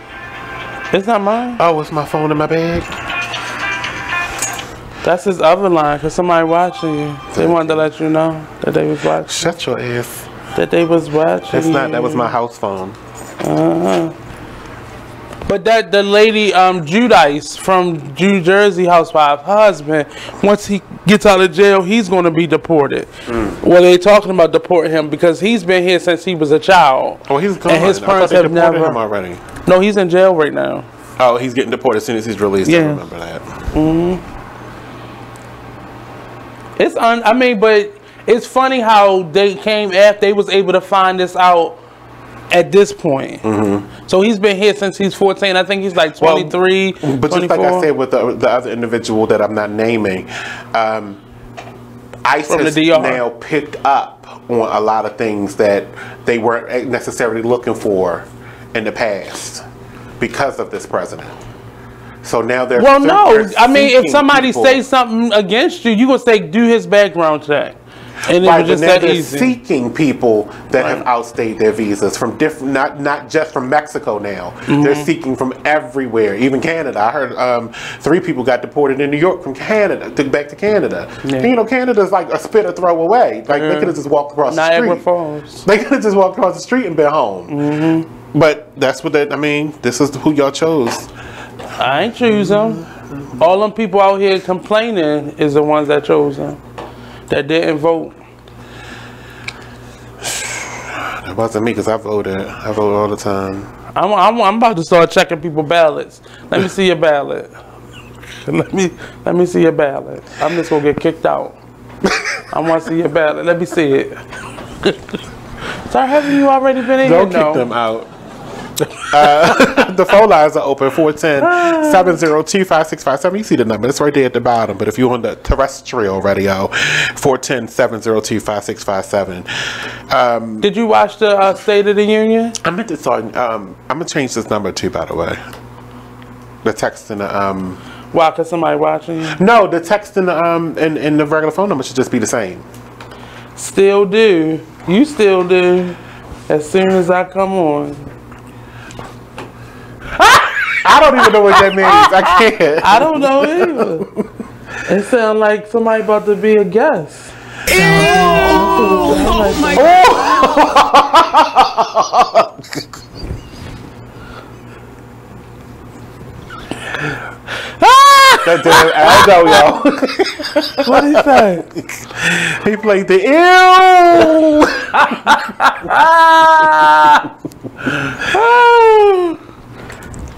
It's not mine. Oh, it's my phone in my bag. That's his other line, because somebody watching you. They wanted to let you know that they was watching. Shut your ass. That they was watching. That's not. That was my house phone. But the lady, Judice from New Jersey Housewife, her husband, once he gets out of jail, he's going to be deported. Well, they're talking about deporting him because he's been here since he was a child. Oh, he's gone. And his parents have never. Him already. No, he's in jail right now. Oh, he's getting deported as soon as he's released. Yeah. I remember that. I mean, but it's funny how they came after they was able to find this out at this point. So he's been here since he's 14. I think he's like 23, well, but 24. Just like I said with the other individual that I'm not naming, ICE has now picked up on a lot of things that they weren't necessarily looking for in the past because of this president. So now they're I mean, if somebody says something against you, you gonna say do his background check, and right, it was just but now that they're easy. seeking people that have outstayed their visas from different, not just from Mexico. Now they're seeking from everywhere, even Canada. I heard 3 people got deported in New York from Canada, back to Canada. And, you know, Canada's like a spit or throw away. Like they could have just walked across the street. Falls. They could have just walked across the street and been home. But that's what I mean. This is who y'all chose. I ain't choose them. All them people out here complaining is the ones that chose them, that didn't vote. It wasn't me because I voted. I vote all the time. I'm about to start checking people's ballots. Let me see your ballot. Let me see your ballot. I'm just gonna get kicked out. I want to see your ballot. Let me see it. Sir, haven't you already been in here? Don't kick them out. The phone lines are open 410-702-5657. You see the number, it's right there at the bottom. But if you're on the terrestrial radio, 410-702-5657. Did you watch the State of the Union? I meant to start. I'm gonna change this number too, by the way. The text and the Why? Cause somebody watching you? No, the text and the regular phone number should just be the same. Still do. You still do. As soon as I come on. I don't even know what that means. I can't. I don't know either. It sounds like somebody about to be a guest. Oh my God. That damn Aldo, yo. What did he say? He played the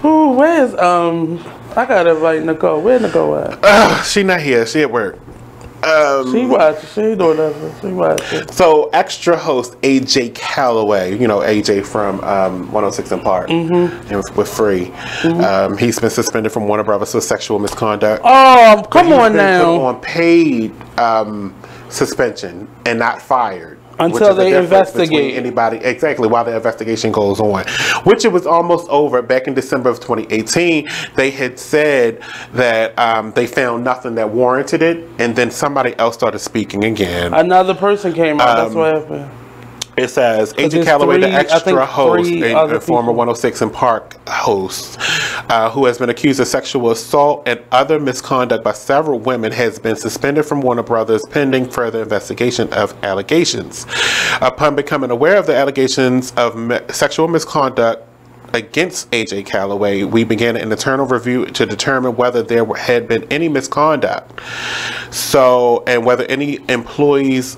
Ooh, where's I gotta invite Nicole. Where Nicole at? She not here. She at work. She watching. She ain't doing nothing. She watching. So Extra host AJ Calloway, you know AJ from 106 in Park, and with Free. He's been suspended from Warner Brothers for sexual misconduct. Oh, come on now. On paid suspension and not fired. Until they investigate anybody exactly while the investigation goes on, which it was almost over back in December of 2018. They had said that they found nothing that warranted it, and then somebody else started speaking again. Another person came out. That's what happened. It says AJ Calloway, the Extra host, a former 106 in Park host, who has been accused of sexual assault and other misconduct by several women, has been suspended from Warner Brothers pending further investigation of allegations. Upon becoming aware of the allegations of sexual misconduct against AJ Calloway, we began an internal review to determine whether there had been any misconduct. And whether any employees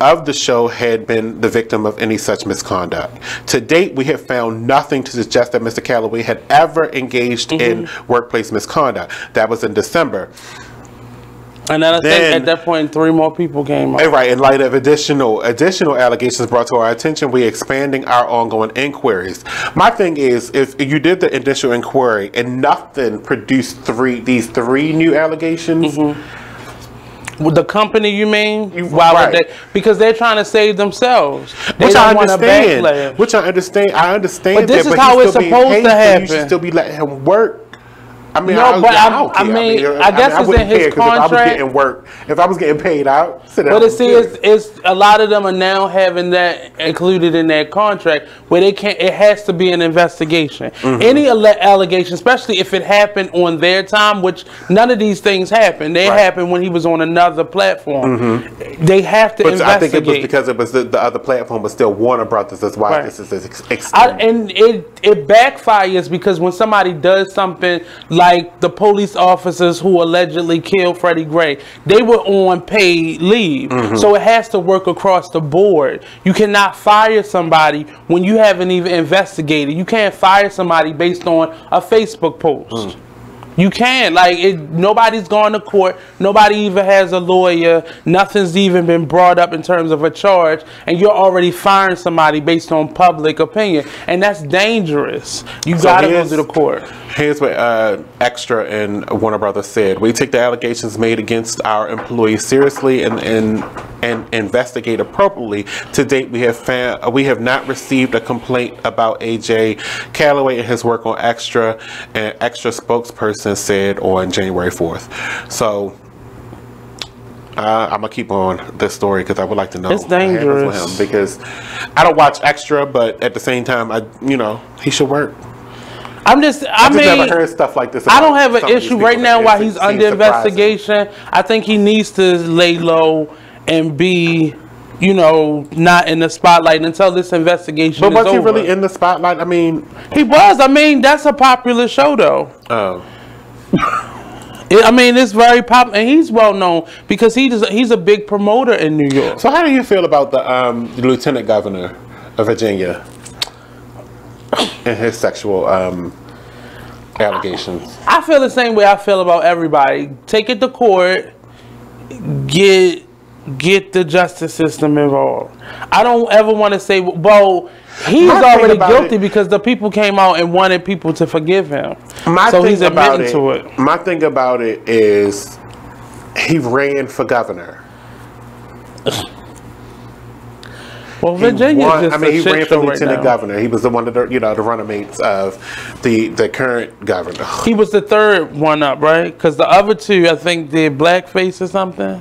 of the show had been the victim of any such misconduct. To date, we have found nothing to suggest that Mr. Calloway had ever engaged in workplace misconduct. That was in December. And then I think at that point, 3 more people came up. Right. In light of additional allegations brought to our attention, we're expanding our ongoing inquiries. My thing is, if you did the initial inquiry and nothing produced these 3 new allegations. With the company, you mean? Why would they? Because they're trying to save themselves. They Which don't I understand. Want a Which I understand. I understand. But this that, is how it's supposed to happen. You should still be letting him work. I mean, no, but I don't care. I guess it's in his contract. If I was getting work, if I was getting paid out, but it's a lot of them are now having that included in their contract where they can't. It has to be an investigation. Any allegation, especially if it happened on their time, which none of these things happened. They happened when he was on another platform. They have to investigate. I think it was because it was the other platform was still Warner Brothers. That's why this is extended. And it backfires because when somebody does something like the police officers who allegedly killed Freddie Gray, they were on paid leave. So it has to work across the board. You cannot fire somebody when you haven't even investigated. You can't fire somebody based on a Facebook post. You can. Nobody's gone to court. Nobody even has a lawyer. Nothing's even been brought up in terms of a charge. And you're already firing somebody based on public opinion. And that's dangerous. You got to go to the court. Here's what Extra and Warner Brothers said. We take the allegations made against our employees seriously and investigate appropriately. To date, we have not received a complaint about AJ Calloway and his work on Extra, and Extra spokesperson said on January 4th. So I'm gonna keep on this story because I would like to know it's dangerous with him, because I don't watch Extra, but at the same time, he should work. I mean, never heard stuff like this. I don't have an issue right now while he's under investigation. I think he needs to lay low and be, not in the spotlight until this investigation is over. But was he really in the spotlight? I mean, he was. I mean, that's a popular show, though. Oh. I mean, it's very popular, and he's well known because he's a big promoter in New York. So, how do you feel about the Lieutenant Governor of Virginia and his sexual allegations? I feel the same way I feel about everybody. Take it to court. Get the justice system involved. I don't ever want to say, well, he's already guilty because the people came out and wanted people to forgive him. So he's admitting to it. My thing about it is he ran for governor. Well, Virginia just he ran for right lieutenant now. governor. He was the one of the the running-mates of the current governor. He was the third one up, right? Because the other two, I think, did blackface or something.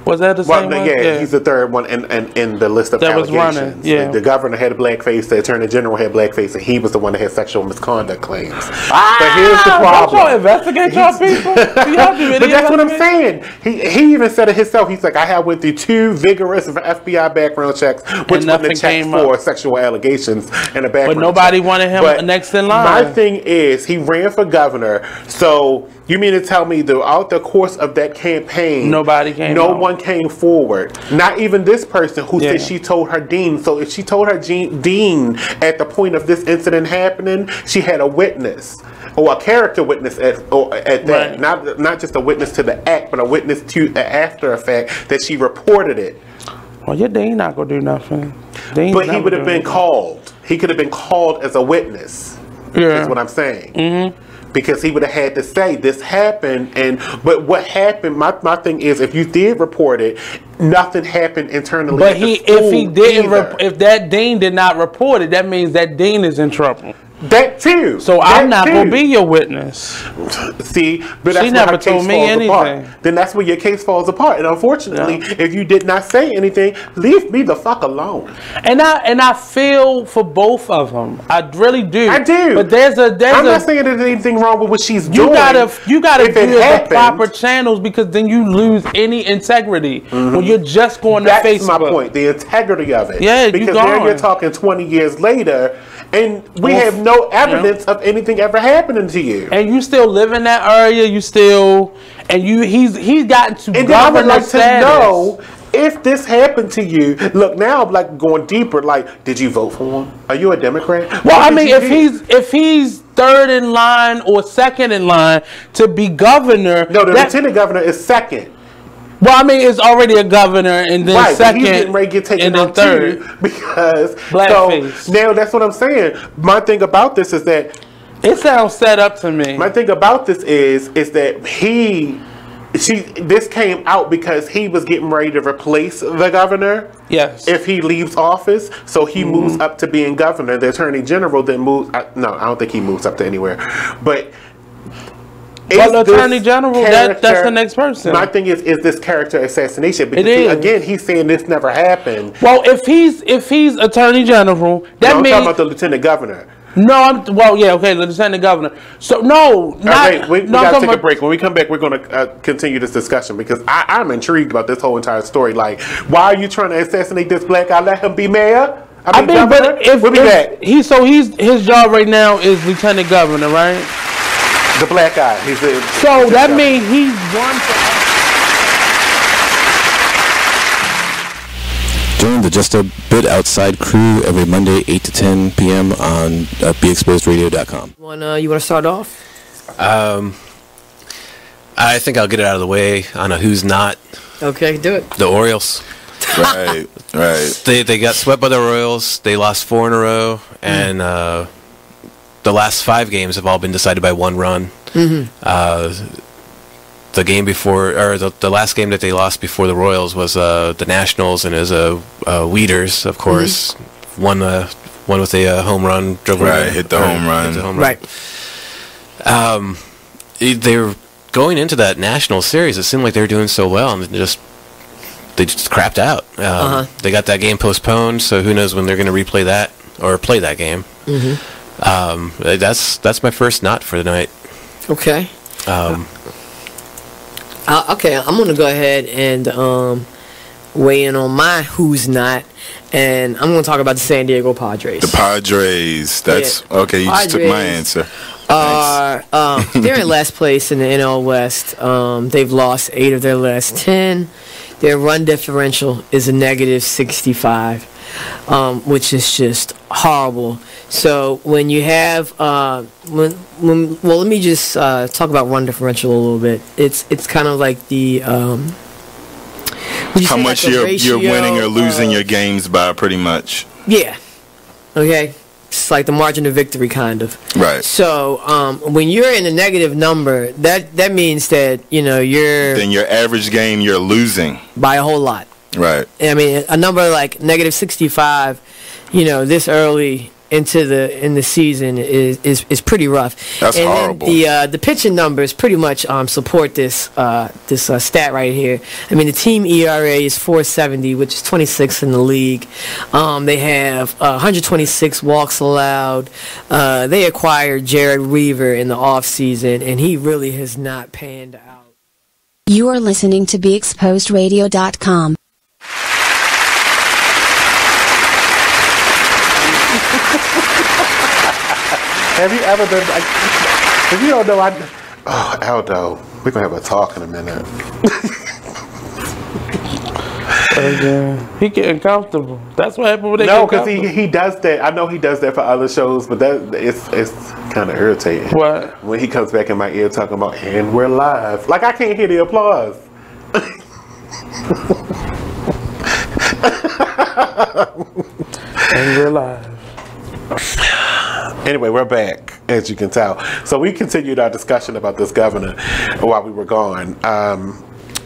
Was that the same one? Yeah, he's the third one in the list of that was allegations. running. Yeah. The governor had a blackface, the attorney general had blackface, and he was the one that had sexual misconduct claims. Ah, but here's the problem. Don't y'all investigate y'all people? Y'all do But that's what I'm saying. He even said it himself. He's like, I went through 2 vigorous FBI background checks, which went to check for sexual allegations and a background. But nobody check. wanted him next in line. My thing is, he ran for governor, so you mean to tell me throughout the course of that campaign, nobody came? No one came forward. Not even this person who said she told her dean. So if she told her dean at the point of this incident happening, she had a witness or a character witness at that. Right. Not just a witness to the act, but a witness to the after effect that she reported it. Well, your dean not gonna do nothing. But he would have been called. He could have been called as a witness. Yeah, is what I'm saying. Mm-hmm. Because he would have had to say this happened, but what happened? My thing is, if you did report it, nothing happened internally. But if that dean did not report it, that means that dean is in trouble. That too. So I'm not gonna be your witness. See, but that's she never told me anything. Apart. Then that's where your case falls apart. And unfortunately, if you did not say anything, leave me the fuck alone. And I feel for both of them. I really do. I do. But I'm not saying there's anything wrong with what she's doing. You gotta do the proper channels, because then you lose any integrity when you're just going to Facebook. That's my point. The integrity of it. Yeah, because now you're talking 20 years later. And we have no evidence of anything ever happening to you. And you still live in that area. He's gotten to and then I would like to know if this happened to you. Look, now I'm like going deeper. Like, did you vote for him? Are you a Democrat? Well, I mean, if he's third in line or second in line to be governor, no, the lieutenant governor is second. Well, I mean, it's already a governor, and then second, he's getting ready to get taken and then third. Because blackface. So now that's what I'm saying. My thing about this is that it sounds set up to me. My thing about this is that this came out because he was getting ready to replace the governor. Yes. If he leaves office, so he moves up to being governor. The attorney general then moves. No, I don't think he moves up to anywhere, but. Well, the attorney general, that's the next person. My thing is this character assassination? Because again, he's saying this never happened. Well, if he's attorney general, that I'm means talking about the lieutenant governor. No, the lieutenant governor. So no, not. We gotta take a break. When we come back, we're going to continue this discussion because I'm intrigued about this whole entire story. Like, why are you trying to assassinate this black guy? Let him be mayor. But we'll be back. His job right now is lieutenant governor, right? The black guy. So that means he's one for. Join the Just a Bit Outside crew every Monday, 8 to 10 p.m. on BeExposedRadio.com. You want to start off? I think I'll get it out of the way on a who's not. Okay, do it. The Orioles. Right. They got swept by the Royals. They lost 4 in a row, and the last 5 games have all been decided by 1 run. Mm-hmm. The game before, or the last game that they lost before the Royals was the Nationals, and it was Weeders, of course, won with a home run. Hit the home run. Right. They were going into that National series. It seemed like they were doing so well, and they just crapped out. They got that game postponed, so who knows when they're going to replay that or play that game. Mm-hmm. That's my first not for the night. Okay. Okay, I'm gonna go ahead and weigh in on my who's not, and I'm gonna talk about the San Diego Padres. The Padres. That's okay. You just took my answer. They're in last place in the NL West. They've lost 8 of their last 10. Their run differential is a negative 65, which is just horrible. So when you have let me just talk about run differential a little bit. It's kind of like the how much you're winning or losing your games by, pretty much. Yeah. Okay. It's like the margin of victory, kind of. Right. So when you're in a negative number, that means that you're. Then your average game you're losing by a whole lot. Right. I mean, a number like negative 65, this early into the season is pretty rough. That's horrible. Then the pitching numbers pretty much support this stat right here. I mean, the team ERA is 4.70, which is 26th in the league. They have 126 walks allowed. They acquired Jared Weaver in the offseason, and he really has not panned out. You are listening to BeExposedRadio.com. Have you ever been like, if you don't know, Aldo, we're going to have a talk in a minute. He getting comfortable. That's what happened when they No, because he does that. I know he does that for other shows, but it's kind of irritating. What? When he comes back in my ear talking about, and we're live. Like, I can't hear the applause. And we're live. Anyway, we're back, as you can tell. So we continued our discussion about this governor while we were gone.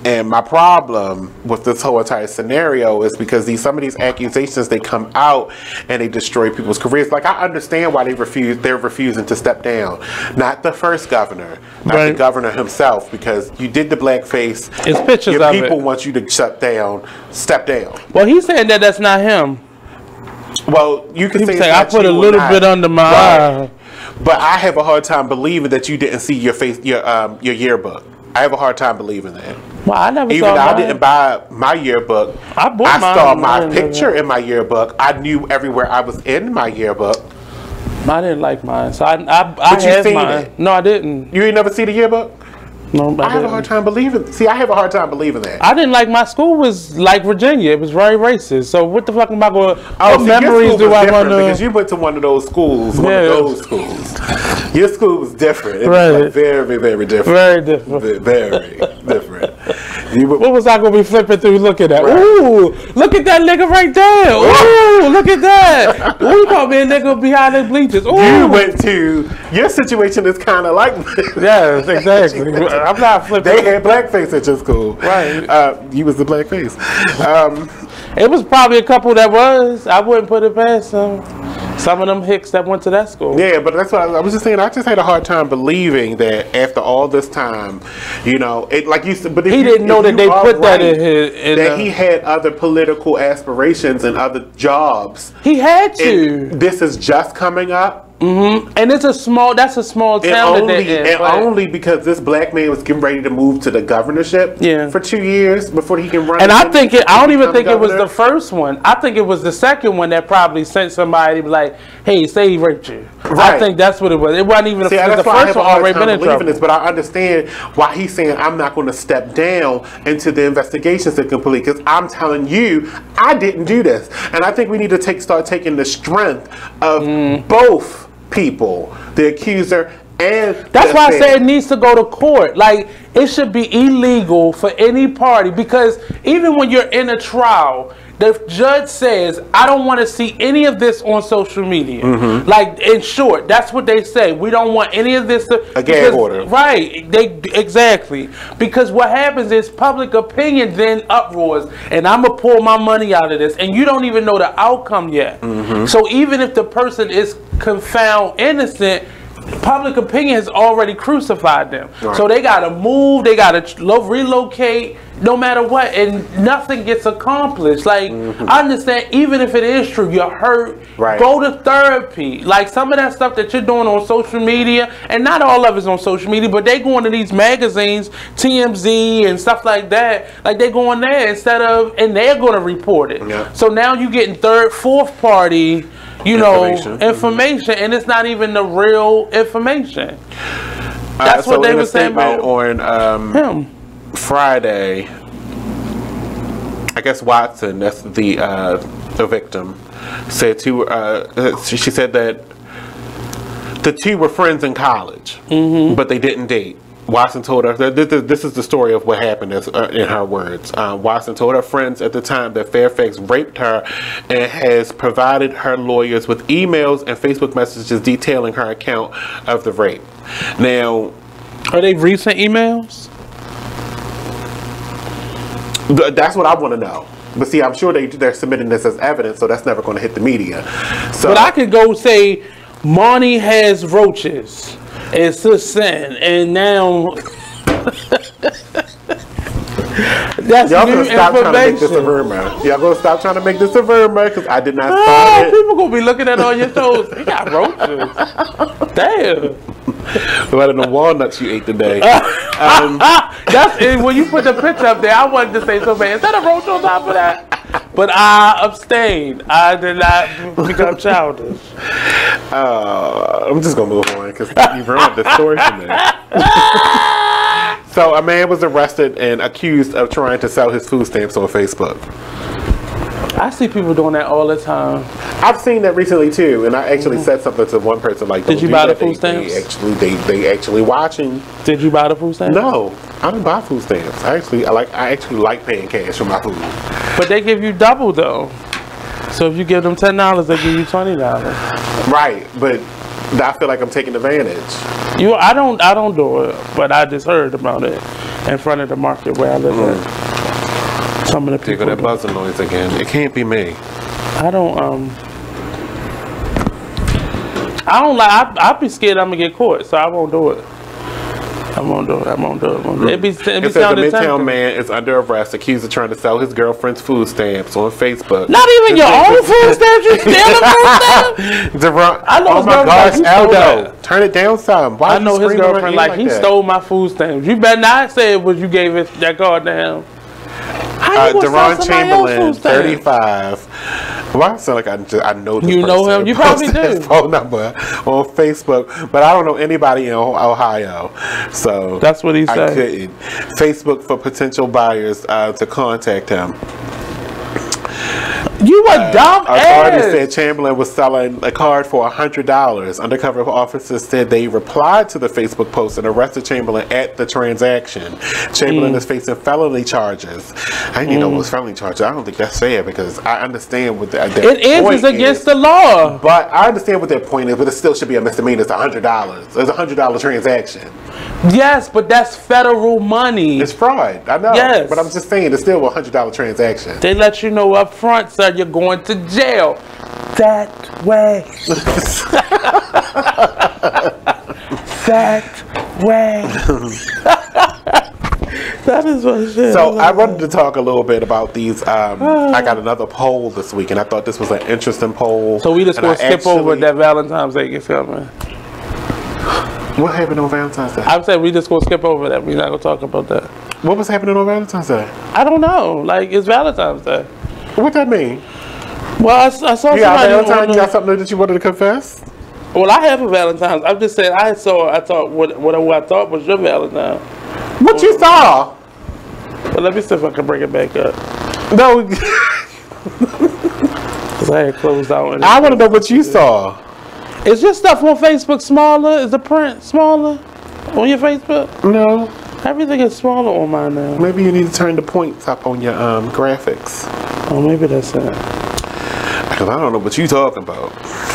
And my problem with this whole entire scenario is because some of these accusations, they come out and they destroy people's careers. Like, I understand why they're refusing to step down. Not the first governor, not the governor himself, because you did the blackface. It's pictures Your of people it. want you to step down. Well, he's saying that that's not him. Well, you can say I put a little bit under my eye. But I have a hard time believing that you didn't see your yearbook. I have a hard time believing that. Well, I never Even saw though I mine. didn't buy my yearbook, I saw my picture in my yearbook. I knew everywhere I was in my yearbook. I didn't like mine, so I But you had seen mine. it? No, I didn't. You ain't never see the yearbook? No, I have a hard time believing. See, I have a hard time believing that. I didn't like my school was like Virginia. It was very racist. So what the fuck am I going? Oh, what see, memories do I want to? Because you went to one of those schools. One of those schools. Your school was different. It Right. was like very, very different. Very different. Very different. What was I gonna be flipping through looking at? Ooh, look at that nigga right there. Ooh, look at that. Ooh, caught me a nigga behind the bleachers. Ooh. You went to, your situation is kind of like yes, exactly. I'm not flipping. They had blackface at your school. Right. You was the blackface. It was probably a couple that was. I wouldn't put it past them. Some of them hicks that went to that school. Yeah, but that's what I was just saying. I just had a hard time believing that after all this time, it like you said. But he didn't know that they put that in his. That he had other political aspirations and other jobs. He had to. This is just coming up. Mm-hmm. And that's a small town. Only because this black man was getting ready to move to the governorship for 2 years before he can run. And I don't even think it was the first one. I think it was the second one that probably sent somebody like, "Hey, say he raped you." Right. I think that's what it was. It wasn't even the first one already been in trouble. This, but I understand why he's saying I'm not going to step down into the investigations to complete, because I'm telling you I didn't do this. And I think we need to start taking the strength of both people, the accuser and that's why I say it needs to go to court. Like, it should be illegal for any party, because even when you're in a trial, the judge says, I don't want to see any of this on social media. Mm-hmm. Like, in short, that's what they say. We don't want any of this. A gag order. Right. Exactly. Because what happens is public opinion then uproars, and I'm going to pull my money out of this, and you don't even know the outcome yet. Mm-hmm. So even if the person is found innocent, public opinion has already crucified them. Right. So they got to move, they got to relocate, no matter what, and nothing gets accomplished. Like, I understand, even if it is true, you're hurt, go to therapy. Like, some of that stuff that you're doing on social media, and not all of it's on social media, but they go into these magazines, TMZ and stuff like that, like they go in there and they're going to report it. Yeah. So now you're getting third, fourth party information, and it's not even the real information. That's what they were saying about on him. Friday. I guess Watson, that's the victim, said she said that the two were friends in college, but they didn't date. Watson told her, this is the story of what happened in her words. Watson told her friends at the time that Fairfax raped her and has provided her lawyers with emails and Facebook messages detailing her account of the rape. Now, are they recent emails? That's what I want to know. But see, I'm sure they're submitting this as evidence, so that's never going to hit the media. So, but I could go say, Monny has roaches. It's a sin, and now. That's y'all gonna stop trying to make this a rumor. Y'all gonna stop trying to make this a rumor because I did not start it. People gonna be looking at all your toes. You got roaches. Damn. What in the walnuts you ate today? That's it. When you put the picture up there, I wanted to say so bad. Is that a roach on top of that? But I abstained. I did not become childish. I'm just gonna move on because you ruined the story for me. So a man was arrested and accused of trying to sell his food stamps on Facebook. I see people doing that all the time. I've seen that recently too, and I actually said something to one person like, "Did you buy the food stamps?" They actually watching. Did you buy the food stamps? No, I don't buy food stamps. I actually like paying cash for my food. But they give you double though. So if you give them $10, they give you $20. Right, but I feel like I'm taking advantage. I don't do it, but I just heard about it in front of the market where I live at. Some of the people. That buzzing noise again. It can't be me. I don't like. I'd be scared I'm gonna get caught, so I won't do it. I won't do it. It says the Midtown man is under arrest, accused of trying to sell his girlfriend's food stamps on Facebook. Not even your own food stamps. You stealing food stamps? I know. Oh my gosh, Aldo, turn it down some. Why I know his girlfriend like he stole my food stamps. You better not say it was you gave it that card to him. Deron Chamberlain, 35. Well, I sound like I know this person. You know him? You probably do. His phone number on Facebook, but I don't know anybody in Ohio. So that's what he said. I couldn't. Facebook for potential buyers to contact him. You a dumb Authorities said Chamberlain was selling a card for $100. Undercover officers said they replied to the Facebook post and arrested Chamberlain at the transaction. Chamberlain is facing felony charges. I didn't even know it was felony charges. I don't think that's fair because I understand what their point is against the law. But I understand what their point is, but it still should be a misdemeanor. It's $100. It's a $100 transaction. Yes, but that's federal money. It's fraud. I know. Yes. But I'm just saying it's still a $100 transaction. They let you know up front, sir, you're going to jail. That way. That way. That is what shit. So I wanted to talk a little bit about these. I got another poll this week, and I thought this was an interesting poll. So we just going to skip over that Valentine's Day is coming. What happened on Valentine's Day? I'm saying we just going to skip over that. We're not going to talk about that. What was happening on Valentine's Day? I don't know. Like, it's Valentine's Day. What that mean? Well, I saw somebody. You got something that you wanted to confess? Well, I have a Valentine's. I'm just saying I thought what I thought was your Valentine. What you saw? Well, let me see if I can bring it back up. No. Because I had closed out. I want to know what you saw. Is your stuff on Facebook smaller? Is the print smaller on your Facebook? No. Everything is smaller on mine now. Maybe you need to turn the points up on your graphics. Oh, maybe that's it. Because I don't know what you talking about.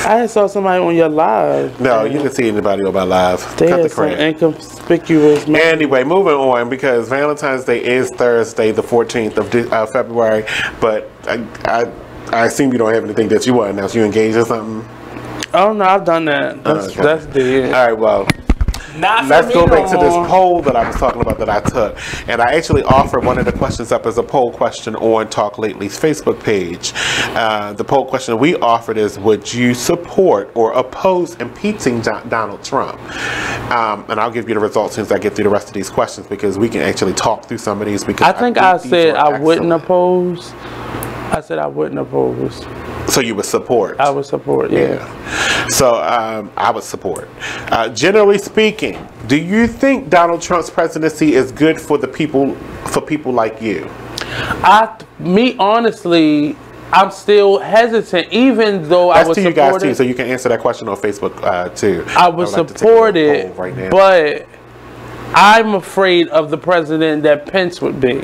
I saw somebody on your live. No, you didn't see anybody on my live. They Cut had the crap. some inconspicuous. Anyway, moving on because Valentine's Day is Thursday, the 14th of February. But I assume you don't have anything that you want to announce. You engaged or something? Oh no, I've done that. That's dead. All right, well. Let's go back to this poll that I was talking about that I took. And I actually offered one of the questions up as a poll question on Talk Lately's Facebook page. The poll question we offered is, would you support or oppose impeaching Donald Trump? And I'll give you the results as soon as I get through the rest of these questions because we can actually talk through some of these. Because I think I said I wouldn't oppose. I said I wouldn't oppose. So you would support? I would support, yeah. So I would support. Generally speaking, do you think Donald Trump's presidency is good for the people, for people like you? Honestly, I'm still hesitant, even though I would support it. That's to you guys too, so you can answer that question on Facebook too. I would support it, but I'm afraid of the president that Pence would be.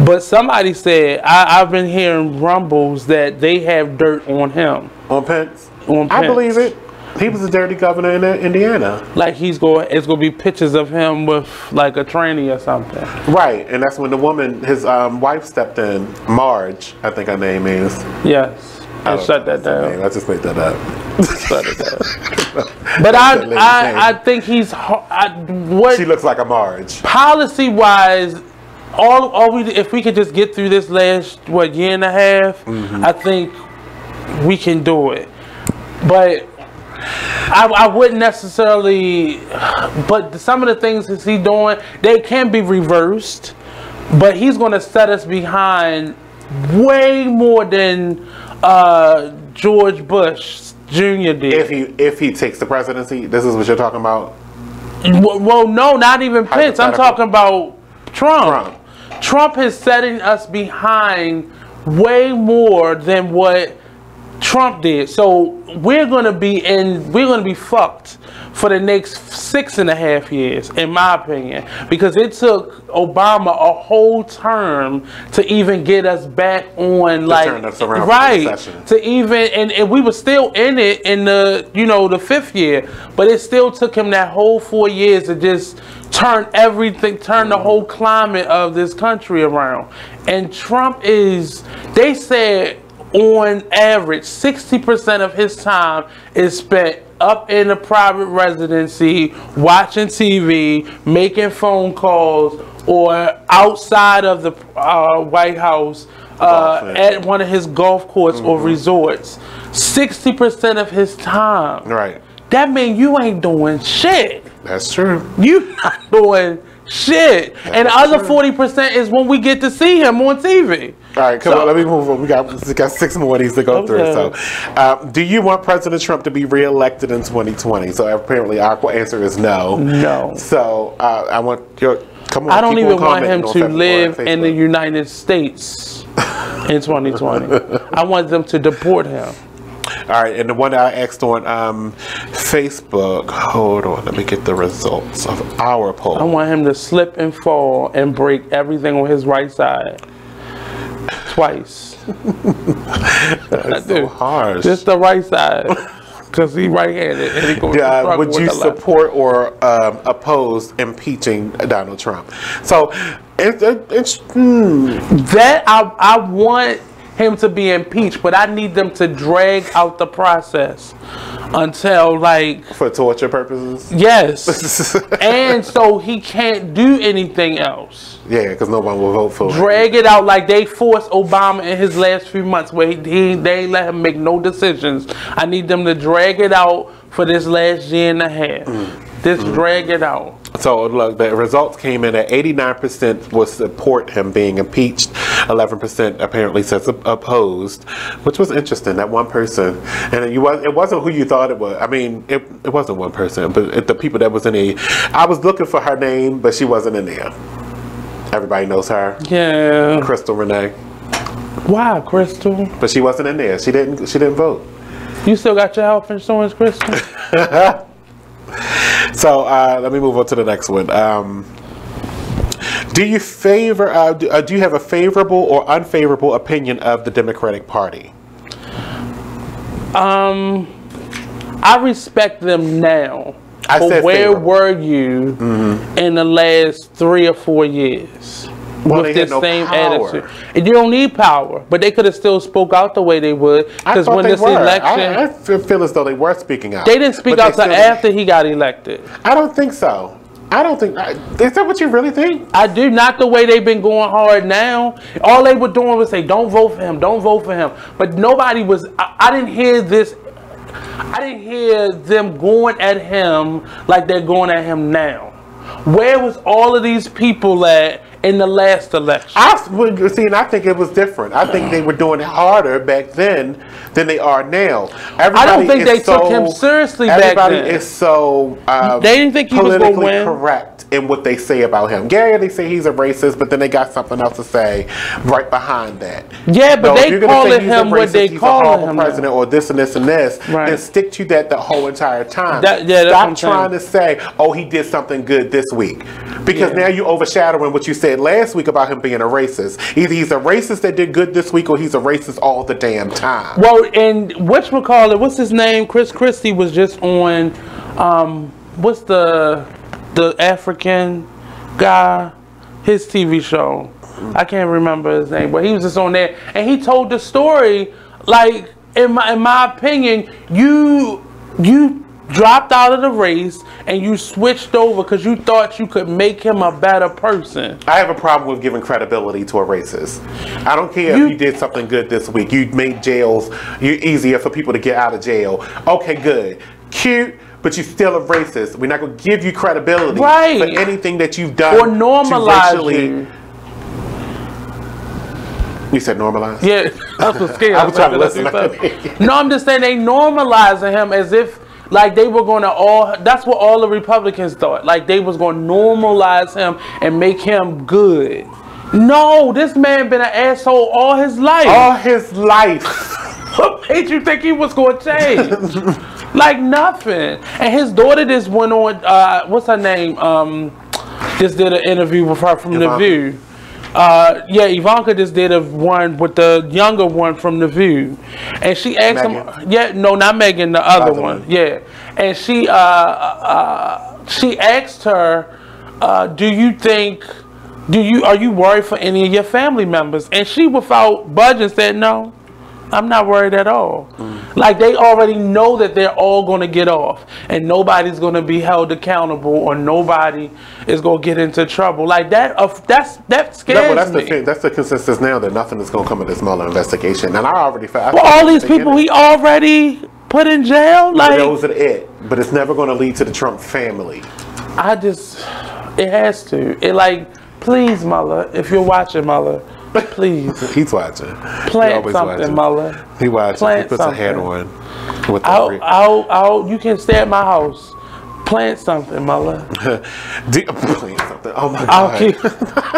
But somebody said, I've been hearing rumbles that they have dirt on him. On Pence? On Pence. I believe it. He was a dirty governor in Indiana. Like it's gonna be pictures of him with like a tranny or something. Right, and that's when the woman, his wife, stepped in. Marge, I think her name is. Yes, and shut that down. I just made that up. Shut it down. But I think he's what she looks like a Marge. Policy wise. If we could just get through this last year and a half, I think we can do it. But I wouldn't necessarily. But some of the things that he's doing, they can be reversed. But he's going to set us behind way more than George Bush Jr. did. If he takes the presidency, this is what you're talking about. Well, no, not even Pence. I'm talking about Trump. Trump is setting us behind way more than what Trump did. So we're gonna be fucked for the next 6.5 years, in my opinion, because it took Obama a whole term to even get us back on, turn us around to even, and we were still in it in the the 5th year, but it still took him that whole 4 years to just turn the whole climate of this country around. And Trump they said on average 60% of his time is spent up in a private residency, watching TV, making phone calls, or outside of the White House at one of his golf courses or resorts. 60% of his time. Right. That means you ain't doing shit. That's true. You not doing shit. And the other 40% is when we get to see him on TV. All right, come on, let me move on. We got 6 more of these to go through. So, do you want President Trump to be reelected in 2020? So apparently our answer is no. No. So I want your, come on. I don't even want him to live in the United States in 2020. I want them to deport him. All right, and the one that I asked on Facebook, hold on, let me get the results of our poll. I want him to slip and fall and break everything on his right side. Twice. That's so harsh. Just the right side. Because he right-handed. And he goes would you support or oppose impeaching Donald Trump? So, that I want him to be impeached, but I need them to drag out the process until for torture purposes. Yes. And so he can't do anything else. Yeah, because no one will vote for him. Drag it out like they forced Obama in his last few months, where they let him make no decisions. I need them to drag it out for this last year and a half. Just drag it out. So look, the results came in at 89% would support him being impeached. 11% apparently says opposed, which was interesting. That one person, and it wasn't who you thought it was. I mean, it wasn't one person, but the people that was in the. I was looking for her name, but she wasn't in there. Everybody knows her. Yeah. Crystal Renee. Why, Crystal? But she wasn't in there. She didn't vote. You still got your health insurance, Crystal? So let me move on to the next one. Do you do you have a favorable or unfavorable opinion of the Democratic Party? I respect them now. But where were you in the last 3 or 4 years? Well, with this same attitude. And you don't need power, but they could have still spoke out the way they would. Because when this election, I feel as though they were speaking out. They didn't speak out until after he got elected. I don't think so. I don't think. Is that what you really think? I do. Not the way they've been going hard now. All they were doing was say, "Don't vote for him. Don't vote for him." But nobody was. I didn't hear this. I didn't hear them going at him like they're going at him now. Where was all of these people at in the last election? I think it was different. I think they were doing it harder back then than they are now. I don't think they took him seriously back then. Everybody is so they didn't think he was going to win. Correct in what they say about him. Yeah, they say he's a racist, but then they got something else to say right behind that. Yeah, but they calling him what they calling him. President or this and this and this, and stick to that the whole entire time. Stop trying to say, "Oh, he did something good this week," because now you're overshadowing what you said said last week about him being a racist. Either he's a racist that did good this week, or he's a racist all the damn time. Well, and whatchamacallit, what's his name? Chris Christie was just on, what's the African guy, his TV show. I can't remember his name, but he was just on there, and he told the story, like, in my opinion, you dropped out of the race and you switched over because you thought you could make him a better person. I have a problem with giving credibility to a racist. I don't care if you did something good this week. You made jails easier for people to get out of jail. Okay, good. Cute, but you're still a racist. We're not going to give you credibility for anything that you've done. Or normalize you. You said normalize? Yeah, I was scared. I was trying to listen. No, I'm just saying they normalizing him as if like they were going to all, that's what all the Republicans thought. Like they was going to normalize him and make him good. No, this man been an asshole all his life. All his life. What made you think he was going to change? Like nothing. And his daughter just went on, what's her name? Just did an interview with her from The View. Yeah, Ivanka just did a one with the younger one from The View, and she asked him. Yeah, no, not Megan, the other one. Yeah, and she asked her, "Do you think? Are you worried for any of your family members?" And she, without budging, said, "No, I'm not worried at all." Like they already know that they're all going to get off, and nobody's going to be held accountable, or nobody is going to get into trouble. Like that. That scares me. That's the consensus now that nothing is going to come of this Mueller investigation. And I already felt. Well, all these people he already put in jail. Like those are it, but it's never going to lead to the Trump family. It has to. It like, please, Mueller, if you're watching, Mueller. Please. He's watching. Plant something, Mueller. He watching. Plant he puts something. a hat on. With you can stay at my house. Plant something, Mueller. Plant something. Oh my God.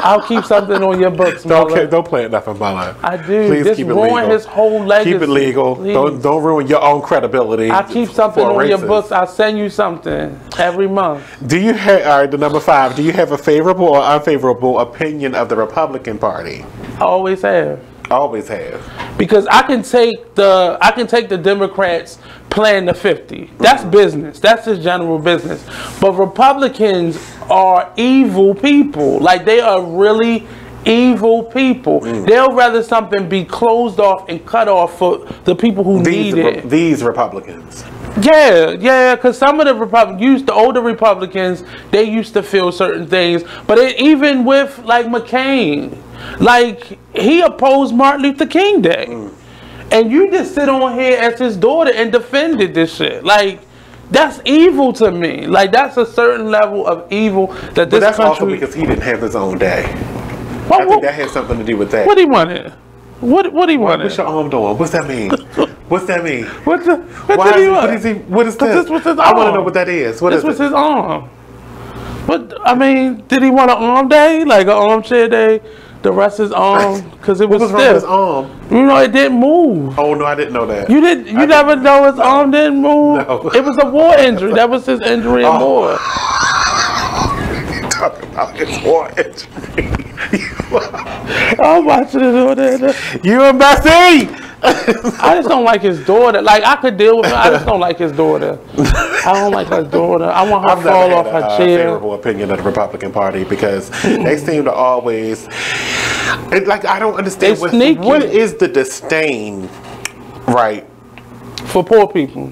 I'll keep something on your books, Mueller. Don't plant nothing, Mueller. I do. Please Just keep it ruin legal. his whole legacy. Keep it legal. Don't ruin your own credibility. I'll keep something on your books. I'll send you something every month. Do you have, all right, the number 5, do you have a favorable or unfavorable opinion of the Republican Party? I always have. Always have. Because I can take the Democrats playing the 50. That's business. That's just general business. But Republicans are evil people. Like they are really evil people. They'll rather something be closed off and cut off for the people who need it. These Republicans. Yeah, because some of the older Republicans, they used to feel certain things. But even with like McCain, like he opposed Martin Luther King Day. And you just sit on here as his daughter and defended this shit. Like, that's evil to me. Like, that's a certain level of evil that this that's country... also because he didn't have his own day. I think that had something to do with that. What he wanted? What he wanted? What's your arm doing? What's that mean? What's that mean? What did he want? What is this? This was his arm. I want to know what that is. What this is was it? his arm. What, I mean, did he want an arm day? Like an armchair day? The rest of his arm, because it was What was stiff. wrong with his arm? You know, it didn't move. Oh no, I didn't know that. You never know his arm didn't move. No. It was a war injury. That was his injury in war. You're talking about his war injury. I'm watching it on there. You and Bessie. I just don't like his daughter. Like I could deal with her. I just don't like his daughter. I don't like his daughter. I want her to fall off her chair. Favorable opinion of the Republican Party because they seem to always. Like I don't understand what is the disdain, right? For poor people.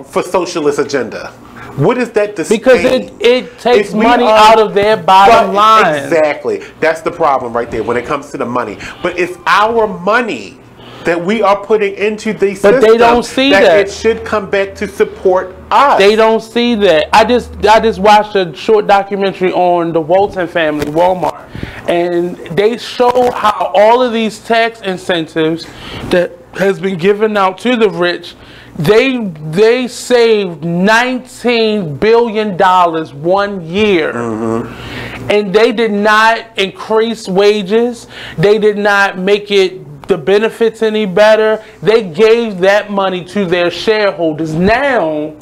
For socialist agenda. What is that disdain? Because it takes money out of their bottom line. Exactly. That's the problem right there when it comes to the money. But it's our money that we are putting into the system. But they don't see that. It should come back to support us. They don't see that. I just watched a short documentary on the Walton family, Walmart. And they show how all of these tax incentives that has been given out to the rich, they saved $19 billion 1 year. And they did not increase wages. They did not make the benefits any better. They gave that money to their shareholders. Now,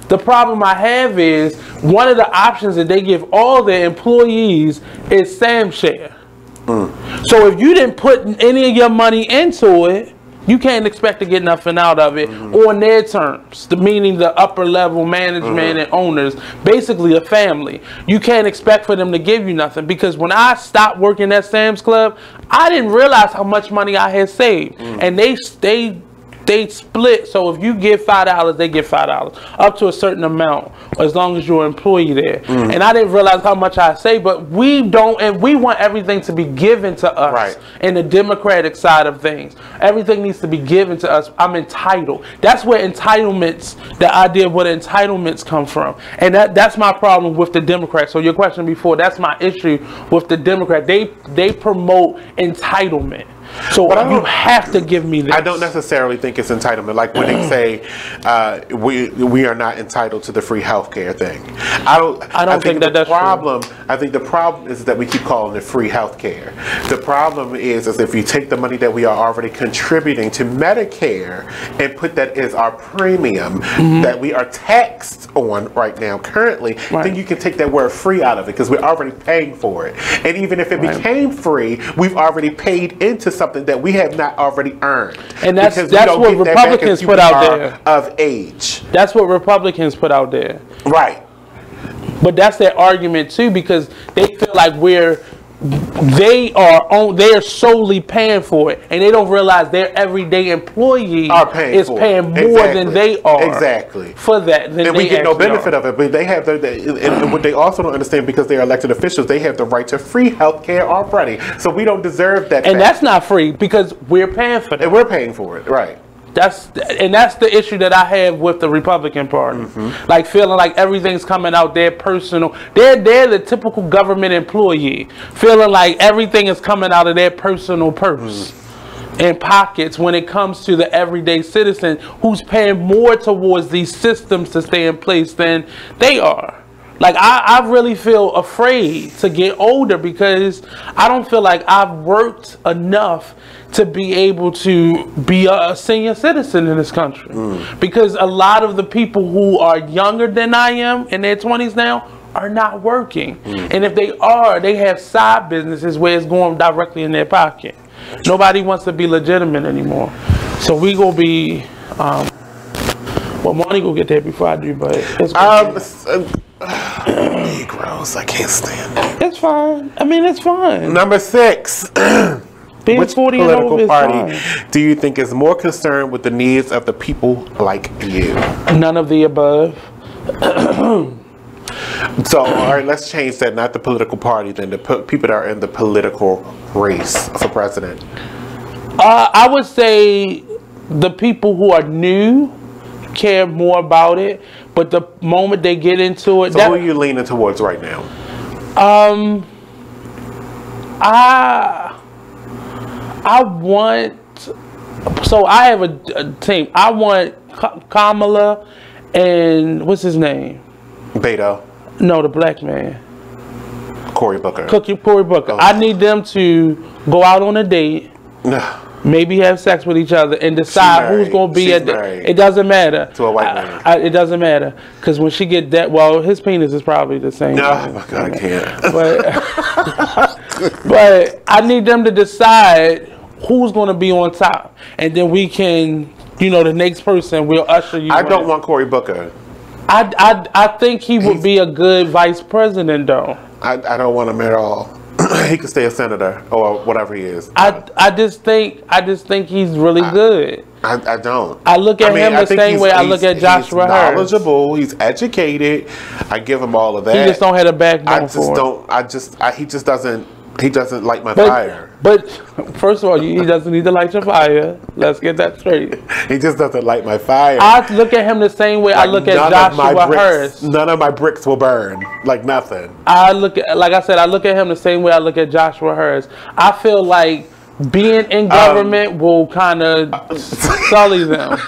the problem I have is one of the options that they give all their employees is SAM share. So if you didn't put any of your money into it, you can't expect to get nothing out of it on their terms, meaning the upper level management and owners, basically a family. You can't expect for them to give you nothing, because when I stopped working at Sam's Club, I didn't realize how much money I had saved. And they split, so if you give $5, they get $5 up to a certain amount, as long as you're an employee there. And I didn't realize how much I saved, but we don't, and we want everything to be given to us in the Democratic side of things. Everything needs to be given to us. I'm entitled. That's where entitlements, the idea of what entitlements come from. And that's my problem with the Democrats. So your question before, that's my issue with the Democrat. They promote entitlement. So you have to give me this. I don't necessarily think it's entitlement. Like when they say we are not entitled to the free healthcare thing. I think that's problem. True. I think the problem is that we keep calling it free healthcare. The problem is if you take the money that we are already contributing to Medicare and put that as our premium that we are taxed on right now currently, then you can take that word free out of it, because we're already paying for it. And even if it became free, we've already paid into something that we have not already earned. And that's what Republicans put out there. Of age. That's what Republicans put out there. Right. But that's their argument too, because they feel like they are solely paying for it, and they don't realize their everyday employee is paying more than they are for that. And we get no benefit of it. But they have and what they also don't understand, because they are elected officials, they have the right to free health care already. So we don't deserve that. And that's not free, because we're paying for it. And we're paying for it, right? That's the issue that I have with the Republican Party. Like feeling like everything's coming out their personal. They're the typical government employee, feeling like everything is coming out of their personal purse and pockets when it comes to the everyday citizen who's paying more towards these systems to stay in place than they are. Like I really feel afraid to get older, because I don't feel like I've worked enough to be able to be a senior citizen in this country. Because a lot of the people who are younger than I am, in their 20s now, are not working. And if they are, they have side businesses where it's going directly in their pocket. Nobody wants to be legitimate anymore. So we gonna be, well, Money will get there before I do, but it's Negroes, I can't stand it. It's fine. I mean, it's fine. Number 6. Which 40 political party do you think is more concerned with the needs of the people like you? None of the above. So, all right, let's change that. Not the political party, then the people that are in the political race for president. I would say the people who are new care more about it, but the moment they get into it, so who are you leaning towards right now? I want. So I have a team. I want Kamala and what's his name? Beto. No, the black man. Cory Booker. Cory Booker. I need them to go out on a date. Maybe have sex with each other and decide who's going to be it doesn't matter. To a white man. It doesn't matter. Because when she get that, well, his penis is probably the same. No, oh my God, I can't. But I need them to decide who's going to be on top. And then we can, the next person will usher you I don't want Cory Booker. I think he would be a good vice president, though. I don't want him at all. He could stay a senator or whatever he is. I just think he's really good. I don't. I look at him the same way I look at Joshua Hurst. He's knowledgeable. He's educated. I give him all of that. He just don't have a backbone for it. He just doesn't. He doesn't light my fire. But first of all, he doesn't need to light your fire. Let's get that straight. He just doesn't light my fire. I look at him the same way I look at Joshua Hurst. None of my bricks will burn. Like nothing. Like I said, I look at him the same way I look at Joshua Hurst. I feel like being in government will kind of sully them.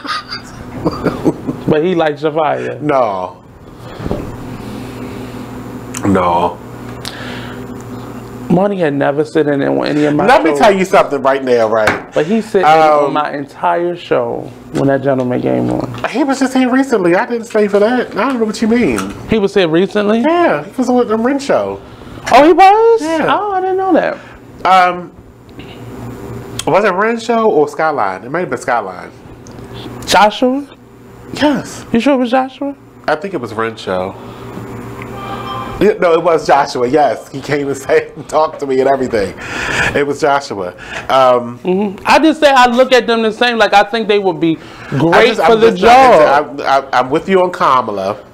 But he lights your fire. No. Money had never sit in on any of my Let me tell you something right now, right? But he sitting on my entire show when that gentleman came on. He was just here recently. I didn't stay for that. I don't know what you mean. He was here recently? Yeah, he was on the Ren show. Oh, he was? Yeah. Oh, I didn't know that. Was it Renshaw or Skyline? It might have been Skyline. Joshua? Yes. You sure it was Joshua? I think it was Renshaw. No, it was Joshua. Yes, he came and talked to me and everything. It was Joshua. I just say I look at them the same. Like, I think they would be great for the job. I'm with you on Kamala.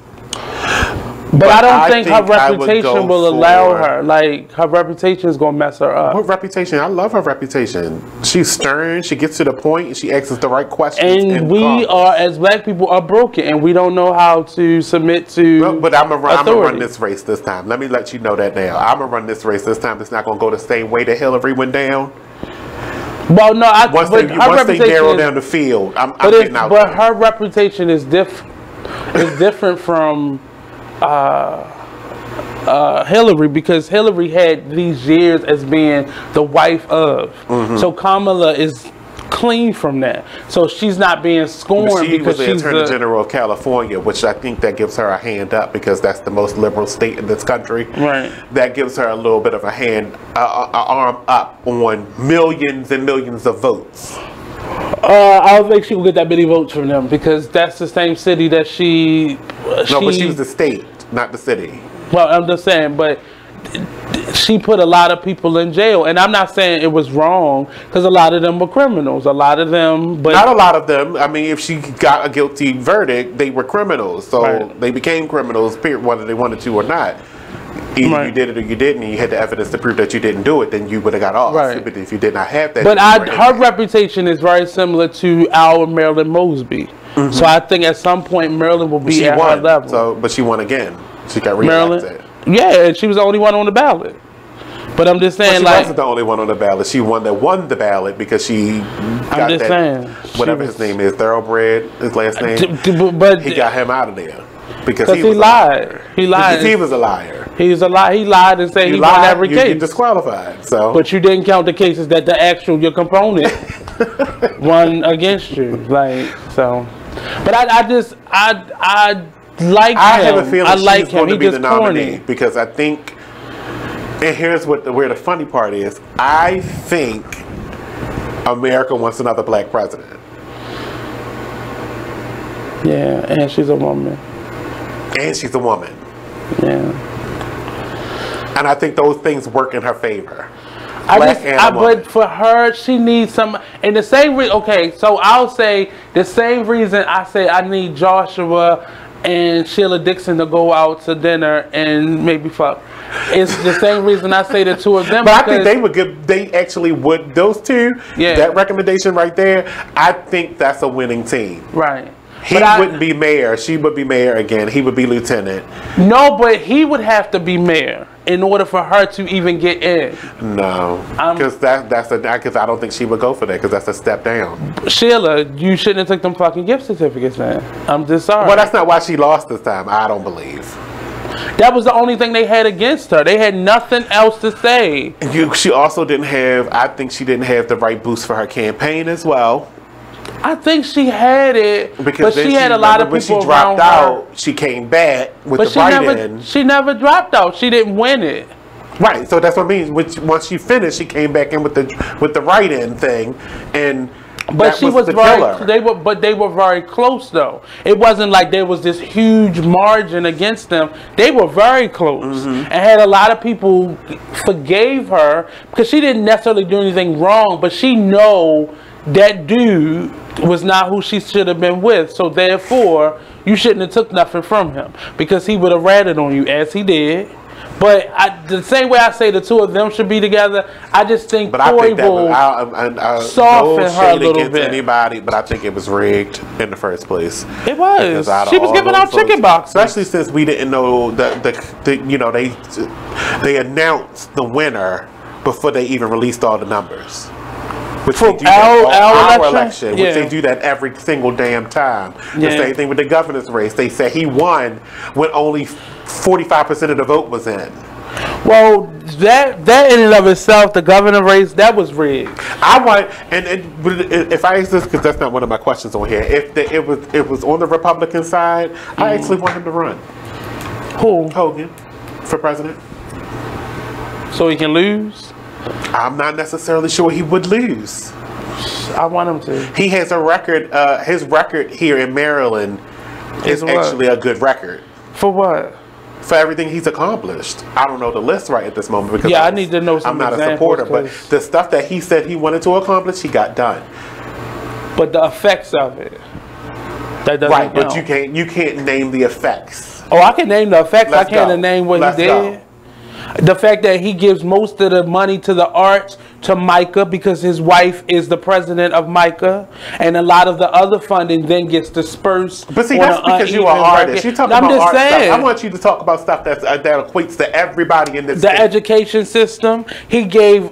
But I don't think her reputation will allow her. Like, her reputation is going to mess her up. What reputation? I love her reputation. She's stern. She gets to the point. And she asks the right questions. And we are, as black people, are broken. And we don't know how to submit to But I'm going to run this race this time. Let me let you know that now. I'm going to run this race this time. It's not going to go the same way that Hillary went down. Well, no. Once they narrow down the field, I'm getting out But there. her reputation is different from Hillary, because Hillary had these years as being the wife of. So Kamala is clean from that. So she's not being scorned because she's the Attorney General of California, which I think that gives her a hand up because that's the most liberal state in this country. Right. That gives her a little bit of a hand, arm up on millions and millions of votes. I don't think she will get that many votes from them because that's the same city that she. No, but she was the state, not the city. Well, I'm just saying, but she put a lot of people in jail, and I'm not saying it was wrong because a lot of them were criminals. A lot of them, but not a lot of them. I mean, if she got a guilty verdict, they were criminals, so they became criminals, period, whether they wanted to or not. Either you did it or you didn't, and you had the evidence to prove that you didn't do it, then you would have got off. But if you did not have that, but her reputation is very similar to our Marilyn Mosby. So I think at some point Marilyn will be at her level. So, but she won again. She got reelected. Yeah, and she was the only one on the ballot. But I'm just saying, she wasn't the only one on the ballot. She won the ballot because she got whatever his name is, Thoroughbred, his last name. But he got him out of there because he lied. He lied. Because he was a liar. He's a lie. He lied and said he won every case. You get disqualified. So, but you didn't count the cases that your component won against you. Like so. But I like him. I have a feeling she's going to be the nominee because I think, and here's where the funny part is. I think America wants another black president. Yeah, and she's a woman. And she's a woman. Yeah. And I think those things work in her favor. But for her, she needs some. And the same reason, okay, so I'll say the same reason I say I need Joshua and Sheila Dixon to go out to dinner and maybe fuck. It's the same reason I say the two of them. But I think they would give, they actually would, those two, that recommendation right there, I think that's a winning team. Right. He wouldn't be mayor. She would be mayor again. He would be lieutenant. No, but he would have to be mayor in order for her to even get in. No, because because I don't think she would go for that because that's a step down. Sheila, you shouldn't have took them fucking gift certificates then. I'm just sorry. Well, that's not why she lost this time. I don't believe. That was the only thing they had against her. They had nothing else to say. She also didn't have. I think she didn't have the right boost for her campaign as well. I think she had it, because but she had a lot of people when she dropped out. She came back with the write-in. She never dropped out. She didn't win it. Right. So that's what I mean. Once she finished, she came back in with the write-in thing, and but she was very. They were very close though. It wasn't like there was this huge margin against them. They were very close, and had a lot of people forgave her because she didn't necessarily do anything wrong, but she know that dude was not who she should have been with, so therefore you shouldn't have took nothing from him because he would have ratted on you as he did. But the same way I say the two of them should be together, I just think Toy will soften her a little bit. Anybody, but I think it was rigged in the first place. It was. She was giving out chicken boxes, especially since we didn't know they announced the winner before they even released all the numbers. Which they do our election, which they do that every single damn time. The same thing with the governor's race. They said he won when only 45% of the vote was in. Well, that in and of itself, the governor race, that was rigged. If I ask this, because that's not one of my questions on here, if it was on the Republican side, I actually want him to run. Who? Hogan for president. So he can lose? I'm not necessarily sure he would lose. I want him to. He has a record. His record here in Maryland is actually a good record. For what? For everything he's accomplished. I don't know the list right at this moment because I need to know some I'm not a supporter, but the stuff that he said he wanted to accomplish, he got done. But the effects of it, that doesn't right? count. But you can't name the effects. Oh, I can name the effects. Let's I can't go. name what Let's he did. go. The fact that he gives most of the money to the arts to Micah because his wife is the president of Micah, and a lot of the other funding then gets dispersed. But see, that's because you're an artist. You're talking about art stuff. I want you to talk about stuff that equates to everybody in this. The education system. He gave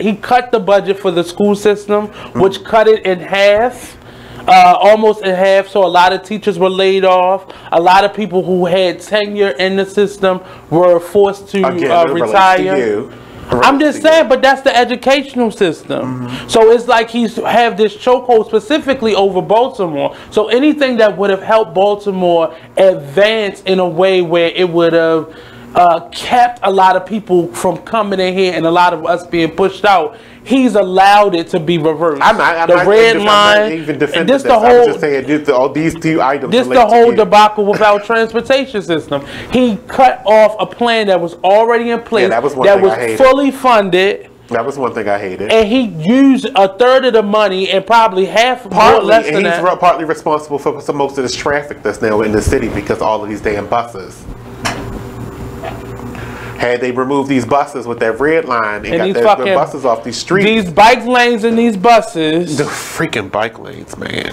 he cut the budget for the school system, which cut it in half. Almost in half, so a lot of teachers were laid off. A lot of people who had tenure in the system were forced to retire. I'm just saying, but that's the educational system. So it's like he's have this chokehold specifically over Baltimore. So anything that would have helped Baltimore advance in a way where it would have kept a lot of people from coming in here and a lot of us being pushed out, he's allowed it to be reversed. I'm not even defending this. I'm just saying all these two items. This the whole debacle without transportation system. He cut off a plan that was already in place, that was fully funded. That was one thing I hated. And he used a third of the money and probably half, less than that. He's partly responsible for most of this traffic that's now in the city because all of these damn buses. Had they removed these buses with that red line and got the buses off these streets. These bike lanes in these buses. The freaking bike lanes, man.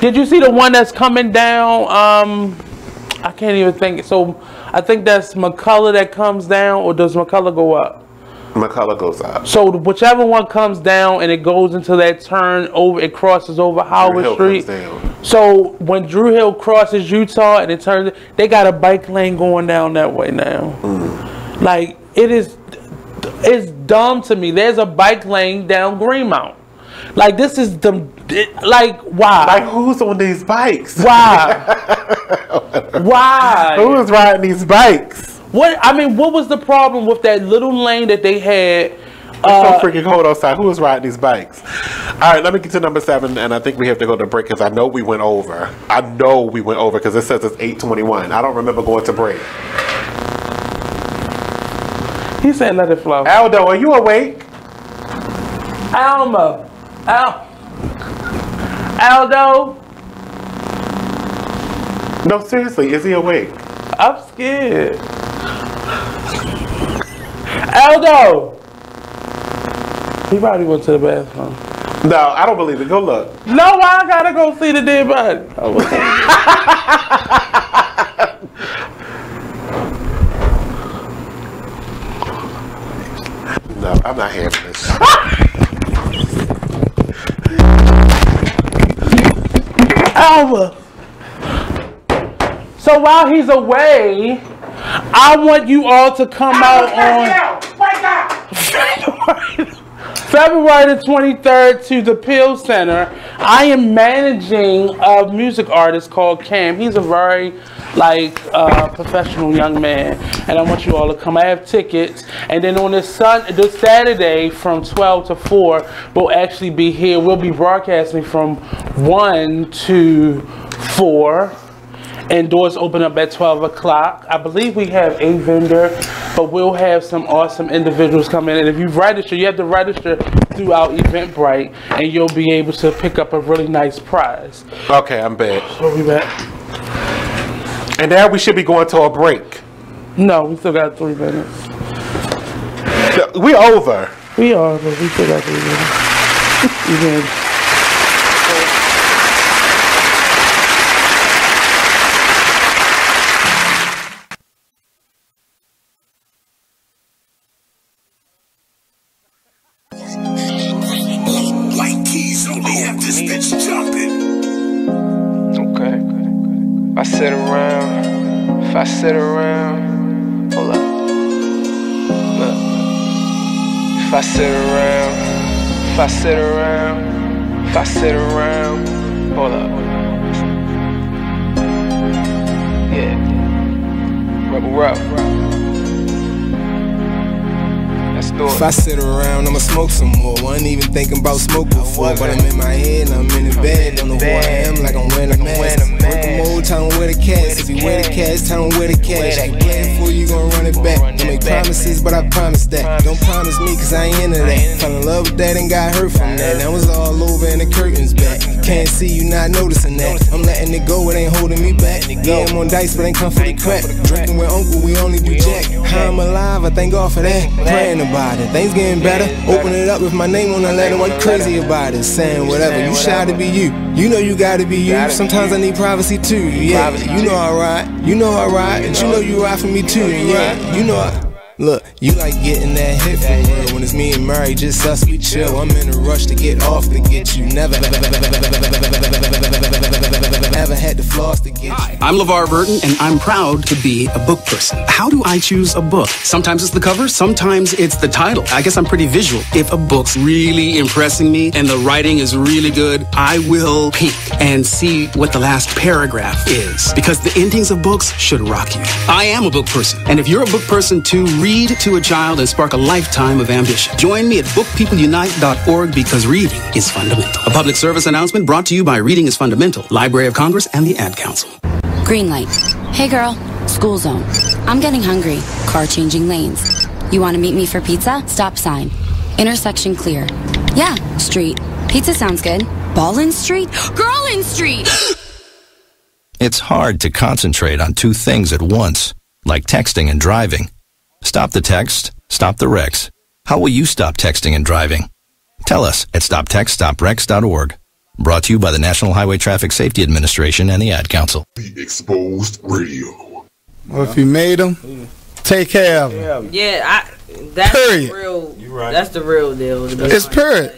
Did you see the one that's coming down? I can't even think. So I think that's McCullough that comes down, or does McCullough go up? McCullough goes up. So whichever one comes down and it goes into that turn over, it crosses over Howard Street. So when Drew Hill crosses Utah and it turns, they got a bike lane going down that way now. Like it's dumb to me. There's a bike lane down Greenmount. Like this is like why? Like who's on these bikes? Why? Why? Who is riding these bikes? What was the problem with that little lane that they had? It's so freaking cold outside. Who is riding these bikes? All right, let me get to number 7, and I think we have to go to break because I know we went over. Because it says it's 8:21. I don't remember going to break. He said let it flow. Aldo, are you awake? Aldo. No, seriously, is he awake? I'm scared. Aldo! He probably went to the bathroom. No, I don't believe it. Go look. No, I gotta go see the dead body. No, I'm not having this. Alva! So while he's away, I want you all to come out on February the 23rd to the Peel Center. I am managing a music artist called Cam. He's a very professional young man, and I want you all to come. I have tickets, and then on this Saturday from 12 to 4, we'll actually be here. We'll be broadcasting from 1 to 4. And doors open up at 12 o'clock. I believe we have a vendor, but we'll have some awesome individuals come in. And if you register, you have to register throughout Eventbrite, and you'll be able to pick up a really nice prize. Okay, I'm back. We'll be back. And now we should be going to a break. No, we still got 3 minutes. We over. We are, but we still got 3 minutes. If I sit around, hold up. Look. If I sit around, hold up. Yeah. Rebel. If I sit around, I'ma smoke some more. Wasn't even thinking about smoke before, but I'm in my head, I'm in the bed. Don't know who I am, like I'm wearing a mask. Working mode, tell him where the cash. If you wear the cash, tell him where the cash. If you play it for you, gon' run it back. Don't make promises, but I promise that. Don't promise me, cause I ain't into that. Fell in love with that and got hurt from that. Now it's all over and the curtains back. Can't see you not noticing that. I'm letting it go, it ain't holding me back. Yeah, I'm on dice, but ain't come for the crack. Drinking with uncle, we only do jack. How I'm alive, I thank God for that. Praying about it, things getting better. Open it up with my name on the letter. Why you crazy about it? Saying whatever, you shy to be you. You know you gotta be you. Sometimes I need privacy too. Yeah, you know I ride. You know I ride, and you know you ride for me too. Yeah, you know I. Look, you like getting that hit for real. When it's me and Murray, just us, we chill. I'm in a rush to get off to get you. Never had the flaws to get you. I'm LeVar Burton, and I'm proud to be a book person. How do I choose a book? Sometimes it's the cover, sometimes it's the title. I guess I'm pretty visual. If a book's really impressing me and the writing is really good, I will peek and see what the last paragraph is. Because the endings of books should rock you. I am a book person, and if you're a book person too, read to a child and spark a lifetime of ambition. Join me at bookpeopleunite.org because reading is fundamental. A public service announcement brought to you by Reading is Fundamental, Library of Congress, and the Ad Council. Green light. Hey girl, school zone. I'm getting hungry. Car changing lanes. You want to meet me for pizza? Stop sign. Intersection clear. Yeah, street. Pizza sounds good. Ballin Street? Girlin Street! It's hard to concentrate on two things at once, like texting and driving. Stop the text, stop the wrecks. How will you stop texting and driving? Tell us at stoptextstopwrecks.org. Brought to you by the National Highway Traffic Safety Administration and the Ad Council. The Exposed Radio. Well, if you made them, take care of them. Yeah, that's period. The real. Right. That's the real deal. It's period.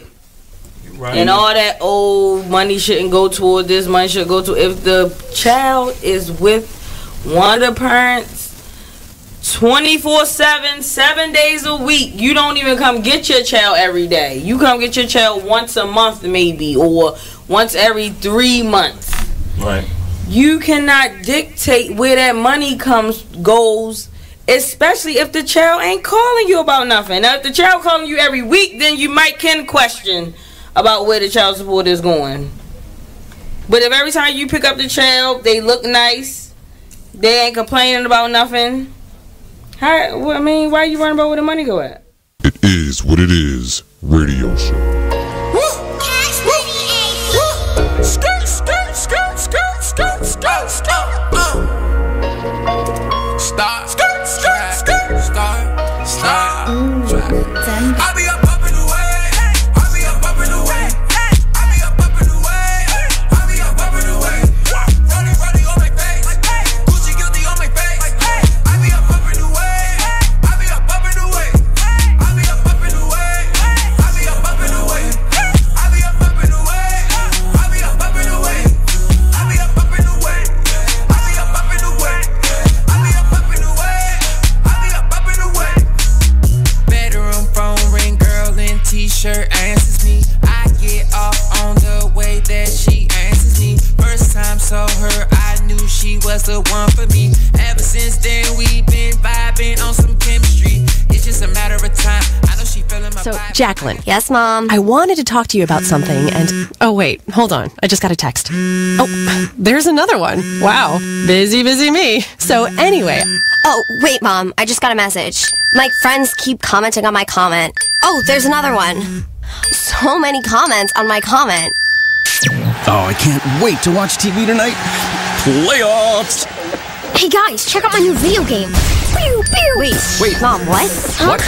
Right. And all that old money shouldn't go toward this, money should go to. If the child is with one of the parents 24/7, 7 days a week, you don't even come get your child every day. You come get your child once a month maybe, or once every 3 months. Right. You cannot dictate where that money goes, especially if the child ain't calling you about nothing. Now, if the child calling you every week, then you can question about where the child support is going. But if every time you pick up the child, they look nice, they ain't complaining about nothing, why are you worrying about where the money go at? It is what it is. Radio show. Skirt, skirt, skirt, skirt, skirt, skirt, skirt. Start, skirt, skirt, skirt, start, start. I be up in the way. I be up in the way. I be up in the way. I be up in the way. Running on my face. Gucci guilty on my face. I be up in the way. I be up in the way. I be up in the way. I be up in the way. I be up in the way. I be up in the way. I be up in the way. I be up in the way. I be up in the way. I be up in the way. Bedroom phone ring, girl in t-shirt answers me. I get off on the way that she answers me. First time saw her, I knew she was the one for me. Ever since then, we've been vibing on some chemistry. It's just a matter of time. I know she feeling my vibe. Jacqueline. Yes, Mom? I wanted to talk to you about something and... Oh, wait. Hold on. I just got a text. Oh, there's another one. Wow. Busy me. So anyway... Oh, wait, Mom. I just got a message. My friends keep commenting on my comment. Oh, there's another one. So many comments on my comment. Oh, I can't wait to watch TV tonight. Playoffs! Hey, guys, check out my new video game. Pew, pew. Wait. Mom, what? Huh? What?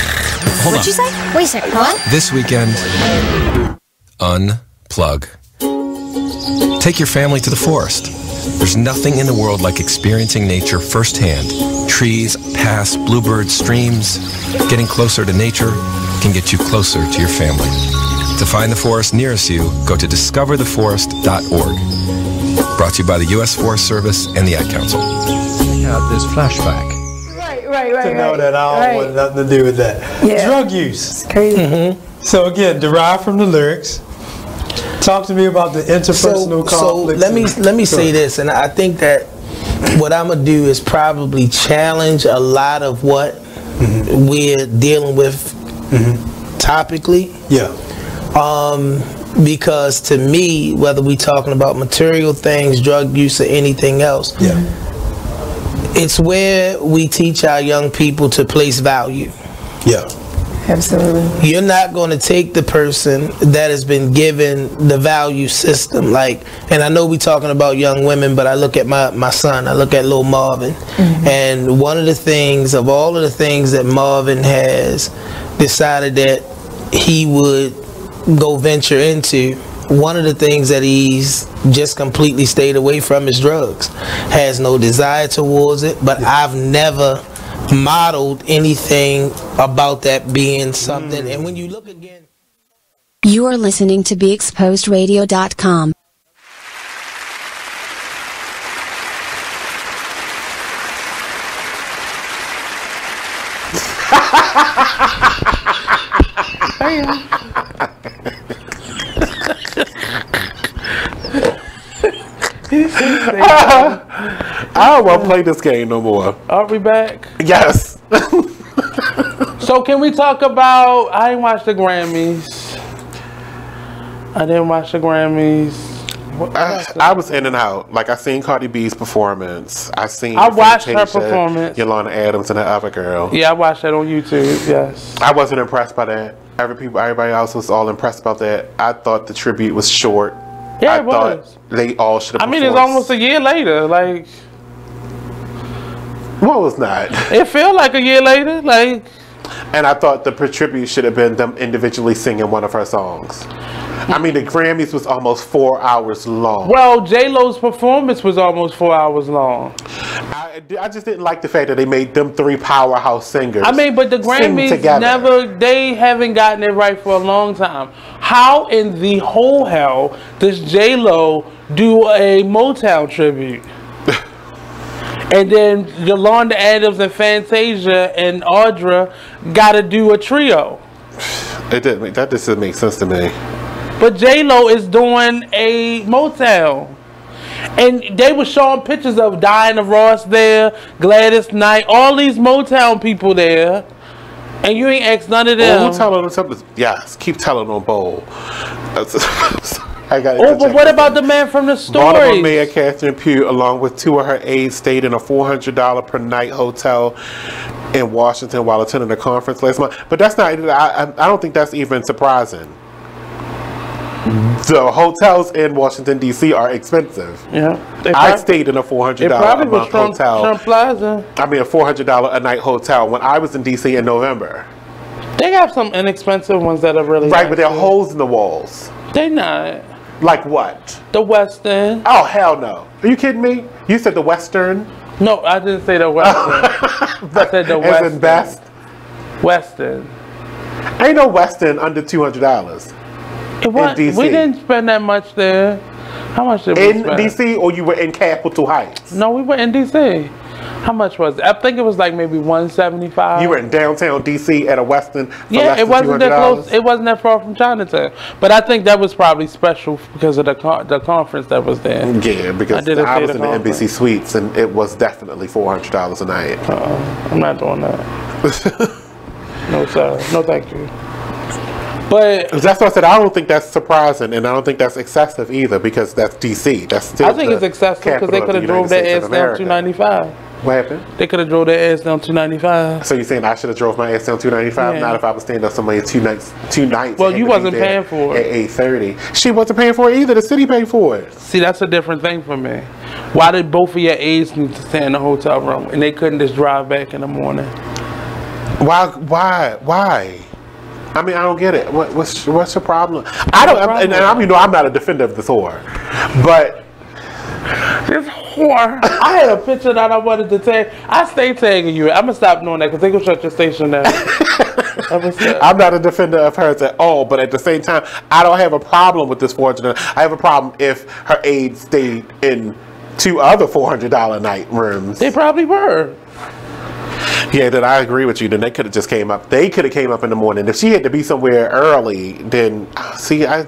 Hold What'd you say? Wait a second, what? This weekend, unplug. Take your family to the forest. There's nothing in the world like experiencing nature firsthand. Trees, paths, bluebirds, streams. Getting closer to nature can get you closer to your family. To find the forest nearest you, go to discovertheforest.org. Brought to you by the U.S. Forest Service and the Ad Council. Check out this flashback. Right. To know that I don't want nothing to do with that. Yeah. Drug use. It's crazy. So again, derived from the lyrics. Talk to me about the interpersonal conflict. So let me say this, and I think that what I'm gonna do is probably challenge a lot of what we're dealing with topically. Yeah. Because to me, whether we talking about material things, drug use, or anything else, it's where we teach our young people to place value. Yeah. Absolutely. You're not going to take the person that has been given the value system, like, and I know we talking about young women, but I look at my son, I look at little Marvin, and one of the things, of all of the things that Marvin has decided that he would go venture into, one of the things that he's just completely stayed away from is drugs. Has no desire towards it, but I've never modeled anything about that being something. And when you look again, You are listening to BeExposedRadio.com. I don't want to play this game no more. Are we back? Yes. So can we talk about? I didn't watch the Grammys. I didn't watch the Grammys. I was in and out. Like, I seen Cardi B's performance. I watched her performance. Yolanda Adams and the other girl. Yeah, I watched that on YouTube. Yes. I wasn't impressed by that. Everybody else was all impressed about that. I thought the tribute was short. Yeah, I thought they all should have. I mean, it's almost a year later. Like, what was not? It felt like a year later. Like, and I thought the tribute should have been them individually singing one of her songs. I mean, the Grammys was almost 4 hours long. Well, J-Lo's performance was almost 4 hours long. I just didn't like the fact that they made them three powerhouse singers. I mean, but the Grammys they haven't gotten it right for a long time. How in the whole hell does J-Lo do a Motown tribute? And then Yolanda Adams and Fantasia and Audra got to do a trio. That doesn't make sense to me. But J-Lo is doing a Motown. And they were showing pictures of Diana Ross there, Gladys Knight, all these Motown people there. And you ain't asked none of them. Yes, keep telling on Bowl. But what about the man from the story? Baltimore Mayor Catherine Pugh, along with two of her aides, stayed in a $400 per night hotel in Washington while attending a conference last month. But that's not, I don't think that's even surprising. The hotels in Washington, D.C. are expensive. Yeah, I stayed in a $400 a month hotel. Trump Plaza. I mean, a $400 a night hotel when I was in D.C. in November. They have some inexpensive ones that are really right, but there are holes in the walls. They not. Like what? The Western. Oh, hell no. Are you kidding me? You said the Western? No, I didn't say the Western. I said the Western. As in best? Western. Ain't no Western under $200. It was, in DC. We didn't spend that much there. How much did we spend? In DC, or you were in Capitol Heights? No, we were in DC. How much was it? I think it was like maybe $175. You were in downtown DC at a Western for yeah, less it than wasn't $200? that close. It wasn't that far from Chinatown. But I think that was probably special because of the conference that was there. Yeah, because I was in the NBC Suites, and it was definitely $400 a night. I'm not doing that. No, sir. No, thank you. But that's what I said. I don't think that's surprising, and I don't think that's excessive either, because that's DC. That's still. I think it's excessive because they could have drove their ass down 295. What happened? They could have drove their ass down 295. So you're saying I should have drove my ass down 295? Yeah. Not if I was staying up somewhere two nights. Well, you wasn't paying for it at 8:30. She wasn't paying for it either. The city paid for it. See, that's a different thing for me. Why did both of your aides need to stay in the hotel room and they couldn't just drive back in the morning? Why? I mean, I don't get it. What's your problem? I don't. And I'm not a defender of this whore, but this whore. I had a picture that I wanted to tag. I stay tagging you. I'm gonna stop doing that because they gonna shut your station down. I'm not a defender of hers at all, but at the same time, I don't have a problem with this $400. I have a problem if her aide stayed in two other $400 a night rooms. They probably were. Yeah, that I agree with you. Then they could have just came up. They could have came up in the morning. If she had to be somewhere early, then see, I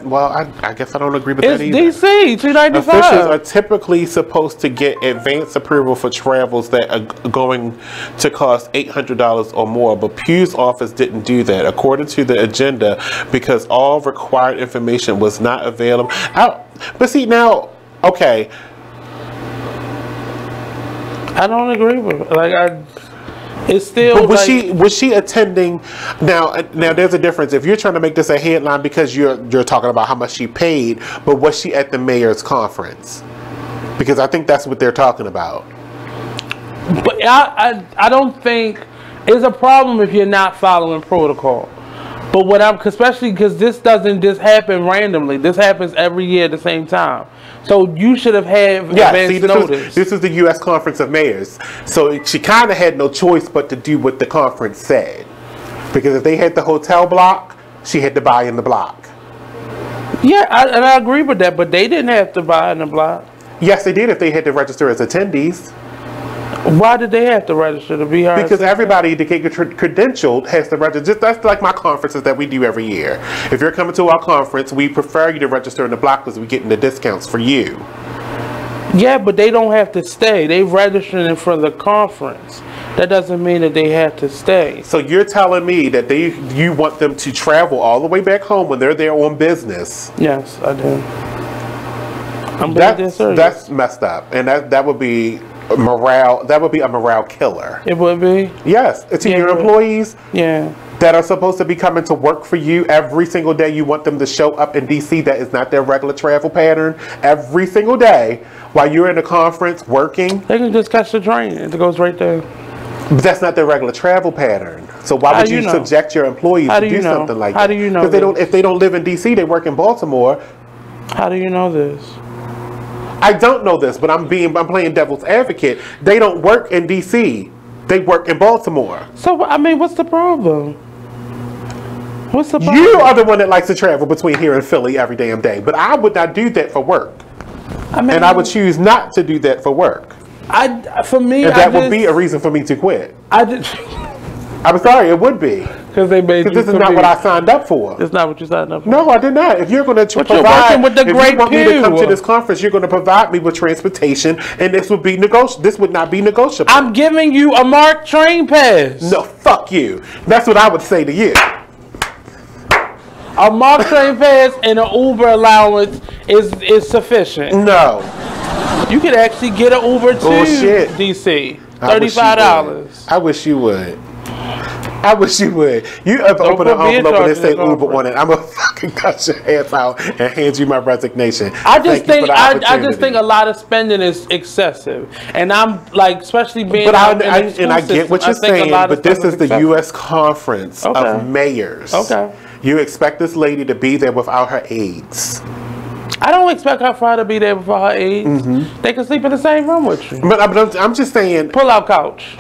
guess I don't agree with that either. It's DC 295. Officials are typically supposed to get advance approval for travels that are going to cost $800 or more, but Pugh's office didn't do that, according to the agenda, because all required information was not available. But see now, okay. I don't agree with it. It's still. But was she attending? Now there's a difference. If you're trying to make this a headline because you're talking about how much she paid, but was she at the mayor's conference? Because I think that's what they're talking about. But I don't think it's a problem if you're not following protocol. But especially because this doesn't just happen randomly. This happens every year at the same time. So you should have had advance notice. This is the U.S. Conference of Mayors. So she kind of had no choice but to do what the conference said. Because if they had the hotel block, she had to buy in the block. Yeah, and I agree with that, but they didn't have to buy in the block. Yes, they did if they had to register as attendees. Why did they have to register to be here? Because everybody to get credentialed has to register. That's like my conferences that we do every year. If you're coming to our conference, we prefer you to register in the block because we're getting the discounts for you. Yeah, but they don't have to stay. They registered for the conference. That doesn't mean that they have to stay. So you're telling me that you want them to travel all the way back home when they're there on business? Yes, I do. That's messed up, and that would be morale. That would be a morale killer. It would be. Yes, to your employees. Yeah. That are supposed to be coming to work for you every single day. You want them to show up in DC. That is not their regular travel pattern. Every single day while you're in a conference working. They can just catch the train. It goes right there. But that's not their regular travel pattern. So why would you subject your employees to do something like that? How do you know? Because if they don't live in DC, they work in Baltimore. How do you know this? I don't know this, but I'm playing devil's advocate. They don't work in DC. They work in Baltimore. So I mean, what's the problem? What's the problem? You are the one that likes to travel between here and Philly every damn day, but I would not do that for work. And I would choose not to do that for work. For me, and that would be a reason for me to quit. I'm sorry, it would be. Because they made this is not what I signed up for. It's not what you signed up for. No, I did not. If you're going to provide, if you want me to come to this conference, you're going to provide me with transportation, and this would be This would not be negotiable. I'm giving you a marked train pass. No, fuck you. That's what I would say to you. A marked train pass and an Uber allowance is sufficient. No. You could actually get an Uber to DC. $35. I wish you would. I wish you would. You have to open an envelope and say Uber on it. I'm gonna fucking cut your ass out and hand you my resignation. I just think a lot of spending is excessive, and I'm like, especially being. But I get what you're saying. But this is the U.S. Conference of Mayors. Okay. You expect this lady to be there without her aides. I don't expect her to be there without her aides. Mm-hmm. They can sleep in the same room with you. But I'm just saying. Pull-out couch.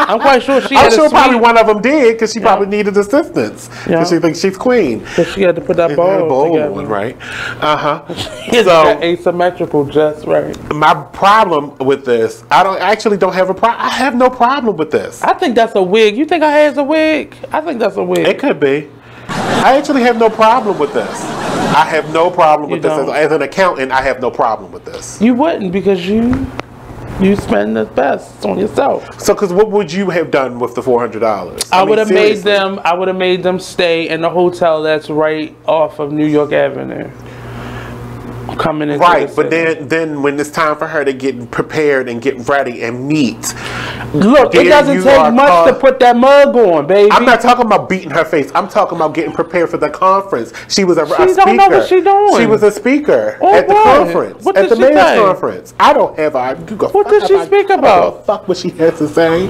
I'm quite sure I'm sure probably one of them did because she probably needed assistance because she thinks she's queen. But she had to put that bowl on, right? So asymmetrical, just right. My problem with this, I don't have a problem. I have no problem with this. I think that's a wig. You think her hair's a wig? I think that's a wig. It could be. I actually have no problem with this. I have no problem with this. As an accountant, I have no problem with this. You wouldn't because you spend the best on yourself. So, because what would you have done with the $400? I would have made them. I would have made them stay in the hotel that's right off of New York Avenue. Coming into right, but then when it's time for her to get prepared and get ready and meet, look, it doesn't take much to put that mug on, baby. I'm not talking about beating her face. I'm talking about getting prepared for the conference. She was a speaker. Don't know what she doing. She was a speaker at the conference, at the mayor's conference. I don't have a. What did she speak about? Fuck what she has to say.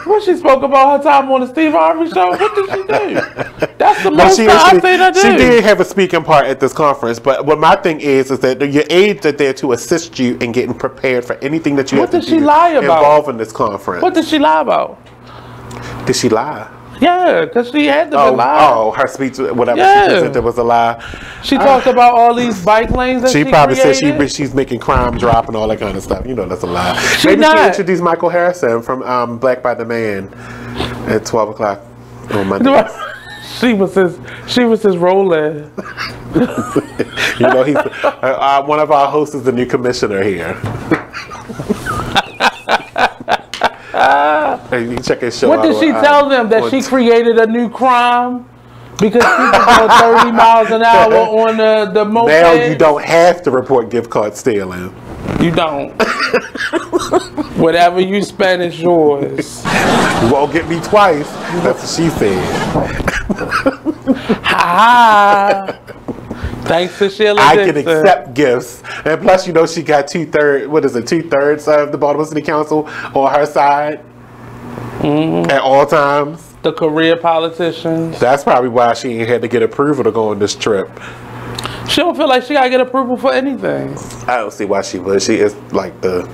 What she spoke about her time on the Steve Harvey show? What did she do? That's the most I say to do. She did have a speaking part at this conference, but what my thing is that your aides are there to assist you in getting prepared for anything that you have to do involved in this conference. What did she lie about? Did she lie? Yeah, because she had to lie. Oh, her speech, whatever she presented was a lie. She talked about all these bike lanes that she probably created. said she's making crime drop and all that kind of stuff. You know that's a lie. Maybe she introduced Michael Harrison from Black by Demand at 12 o'clock on Monday. She was his Roland. You know, he's one of our hosts is the new commissioner here. Hey, you check his show What out did she on, tell them? That she created a new crime? Because people going 30 miles an hour on the moped? Now you don't have to report gift card stealing. You don't. Whatever you spend is yours. You won't get me twice. That's what she said. Ha! Thanks to Sheila I Dixon. can accept gifts. And plus, you know, she got two-thirds of the Baltimore City Council on her side at all times. The career politicians. That's probably why she ain't had to get approval to go on this trip. She don't feel like she gotta get approval for anything. I don't see why she would. She is like the...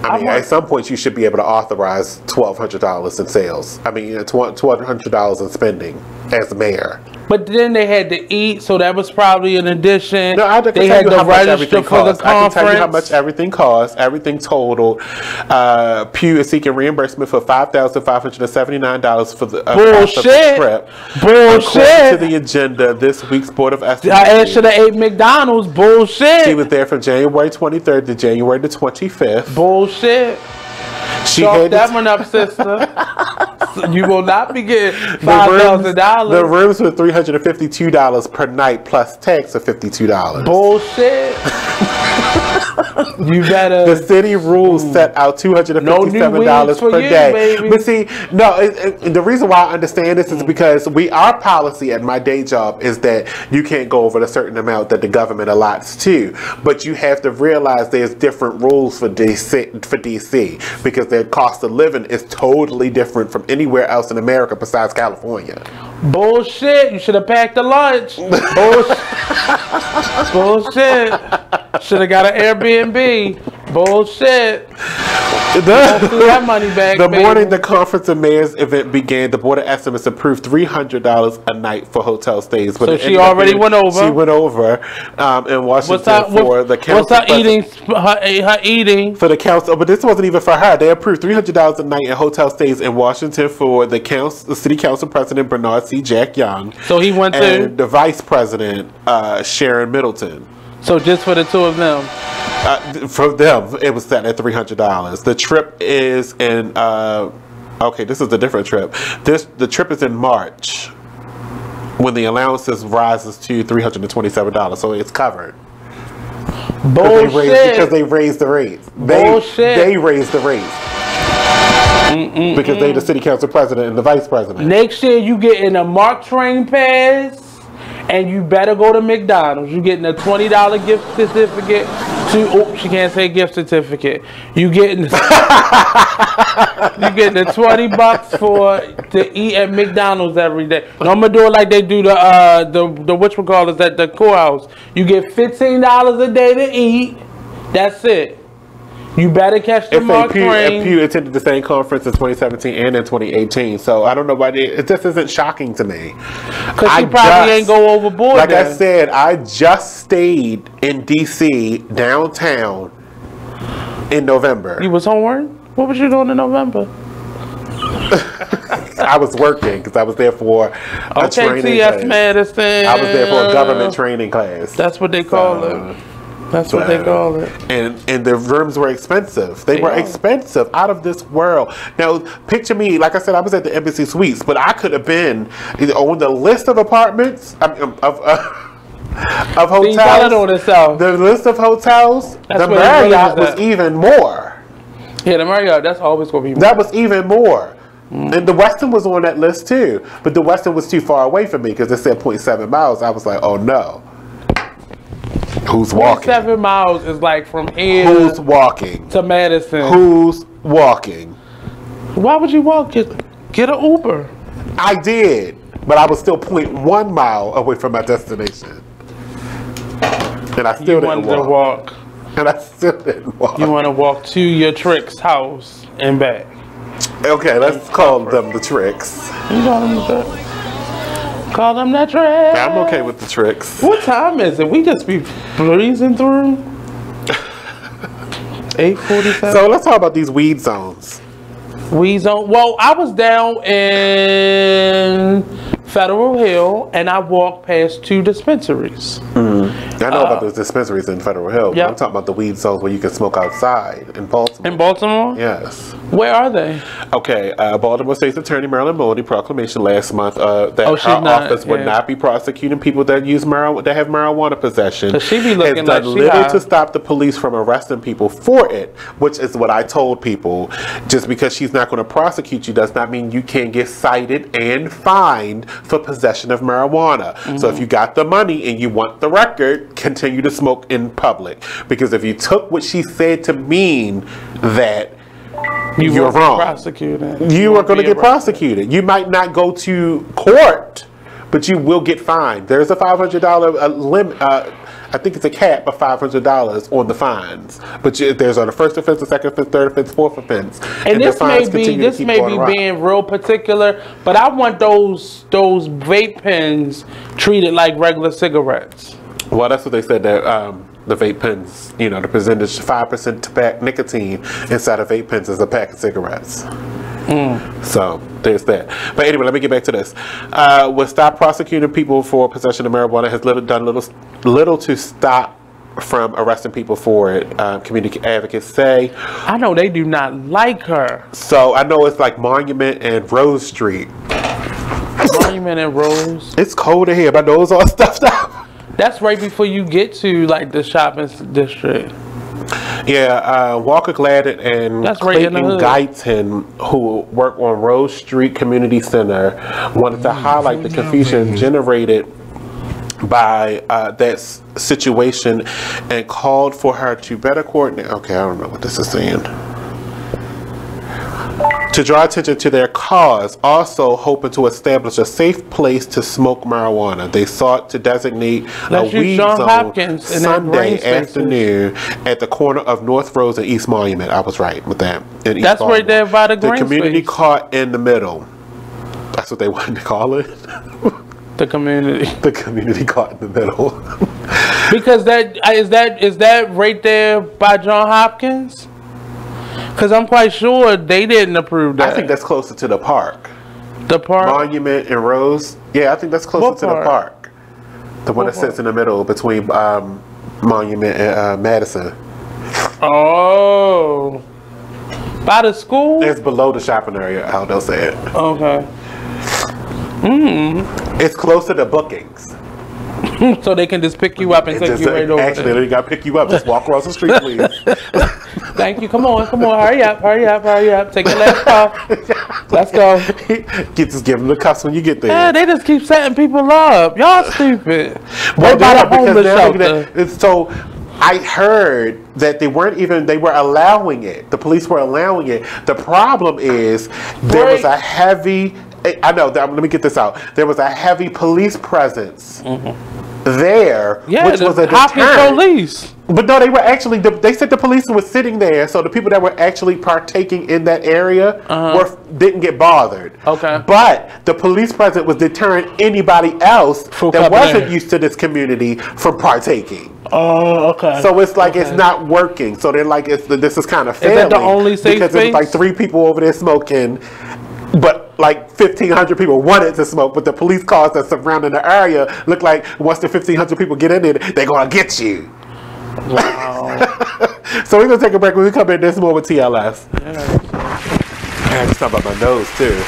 I mean, at some point you should be able to authorize $1,200 in sales. I mean, $1,200 in spending as mayor. But then they had to eat, so that was probably an addition. No, they had to register for the conference. I can tell you how much everything costs. Everything totaled. Pew is seeking reimbursement for $5,579 for the cost of the trip. Bullshit. According to the agenda, this week's Board of Estimates. I should have ate McDonald's. Bullshit. She was there from January 23rd to January the 25th. Bullshit. She chalk that one up, sister. You will not be getting $5,000. The rooms were $352 per night plus tax of $52. Bullshit. You better. The city rules set out $257 per day. Baby. But see, no, the reason why I understand this is because our policy at my day job is that you can't go over a certain amount that the government allots to. But you have to realize there's different rules for DC because their cost of living is totally different from anywhere else in America besides California. Bullshit. You should have packed a lunch. Bullshit. Bullshit. Should have got an Airbnb. Bullshit. That money back, the morning the conference of mayors event began, the Board of Estimates approved $300 a night for hotel stays. But so she already went over. She went over in Washington for the council. What's her eating? Her eating for the council, but this wasn't even for her. They approved $300 a night in hotel stays in Washington for the city council president Bernard C. Jack Young. So he went to the vice president Sharon Middleton. So just for the two of them? For them, it was set at $300. The trip is in, okay, this is a different trip. The trip is in March when the allowances rises to $327, so it's covered. Bullshit. Because they raised the rates. Bullshit. They raised the rates. Because they the city council president and the vice president. Next year you getting a Mark Twain pass. And you better go to McDonald's. You're getting a $20 gift certificate to. Oh, she can't say gift certificate. You getting the $20 to eat at McDonald's every day. No, I'm gonna do it like they do the whatchamacallit at the courthouse. You get $15 a day to eat. That's it. You better catch the Mark Twain. Pew attended the same conference in 2017 and in 2018, so I don't know why it just isn't shocking to me. Because she probably ain't go overboard. Like I said, I just stayed in D.C. downtown in November. You was homework? What was you doing in November? I was working because I was there for a training class. Medicine. I was there for a government training class. That's what they call it. That's what they call it. And the rooms were expensive. They were expensive, out of this world. Now, picture me, like I said, I was at the Embassy Suites, but I could have been on the list of apartments, of hotels. The list of hotels, the Marriott was even more. Yeah, the Marriott, that's always going to be more. That was even more. And the Westin was on that list too. But the Westin was too far away from me because it said 0.7 miles. I was like, oh no. Who's walking? 7 miles is like from here. Who's walking? To Madison. Who's walking? Why would you walk? Get an Uber. I did, but I was still 0.1 mile away from my destination. And I still didn't walk. And I still didn't walk. You want to walk to your Trick's house and back. Okay, let's call them the tricks. You call them the tricks? Call them the tricks. I'm okay with the tricks. What time is it? We just be breezing through. 8:47. So let's talk about these weed zones. Weed zone. Well, I was down in Federal Hill, and I walked past 2 dispensaries. I know about those dispensaries in Federal Hill. But Yep. I'm talking about the weed zones where you can smoke outside in Baltimore. In Baltimore? Yes. Where are they? Okay, Baltimore State's Attorney Marilyn Money proclamation last month that she's her not- office would yeah. not be prosecuting people that use that have marijuana possession. 'Cause she be looking has like done she little high. to stop the police from arresting people for it, which is what I told people. Just because she's not going to prosecute you does not mean you can't get cited and fined for possession of marijuana. So if you got the money and you want the record, continue to smoke in public. Because if you took what she said to mean that you're wrong, Prosecuted. you are going to get prosecuted. You might not go to court, but you will get fined. There's a $500 limit. I think it's a cap of $500 on the fines. But there's on the first offense, the second offense, third offense, fourth offense. And the this may fines be continue to keep going up. being real particular, but I want those vape pens treated like regular cigarettes. Well, that's what they said that the vape pens, the percentage 5% tobacco nicotine inside of vape pens is a pack of cigarettes. So there's that. But anyway, let me get back to this. Will stop prosecuting people for possession of marijuana has done little to stop from arresting people for it. Community advocates say. I know they do not like her. So I know it's like Monument and Rose Street. Monument and Rose. It's cold in here. My nose all stuffed up. That's right before you get to like the shopping district. Yeah, Walker Gladden and That's right in the Clayton hood. Guyton, who work on Rose Street Community Center, wanted to highlight the confusion generated by that situation and called for her to better coordinate. Okay, I don't know what this is saying. To draw attention to their cause, also hoping to establish a safe place to smoke marijuana. They sought to designate Let's a use weed John zone Hopkins in that Sunday green spaces. afternoon at the corner of North Rose and East Monument. I was right with that. In East That's right Baltimore. there by the The green community space. caught in the middle. That's what they wanted to call it. The community. The community caught in the middle. Because that is that right there by John Hopkins? Because I'm quite sure they didn't approve that. I think that's closer to the park. The park? Monument and Rose. Yeah, I think that's closer What to the park. The one that sits in the middle between Monument and Madison. Oh. By the school? It's below the shopping area, how they'll say it. Okay. It's closer to bookings. So they can just pick you up and take you right over Actually, there. they got to pick you up. Just walk across the street, please. Thank you. Come on. Hurry up. Take your last puff. Let's go. Just give them the cuffs when you get there. Yeah, they just keep setting people up. Y'all stupid. Well, Right by the because homeless they're shelter. so I heard that they were allowing it. The police were allowing it. The problem is there was a heavy, let me get this out. There was a heavy police presence there, which was a deterrent. Police. But no, they were actually, they said the police was sitting there, so the people that were actually partaking in that area didn't get bothered. Okay. But the police presence was deterring anybody else that wasn't used to this community from partaking. Oh, okay. So it's like it's not working. So they're like, this is kind of failing. Is that the only safe because space? it was like 3 people over there smoking, but like 1,500 people wanted to smoke, but the police cars that surrounding the area look like once the 1,500 people get in there, they're gonna get you. Wow. So we're gonna take a break. When we come back, there's more with TLS. I have to talk about my nose too.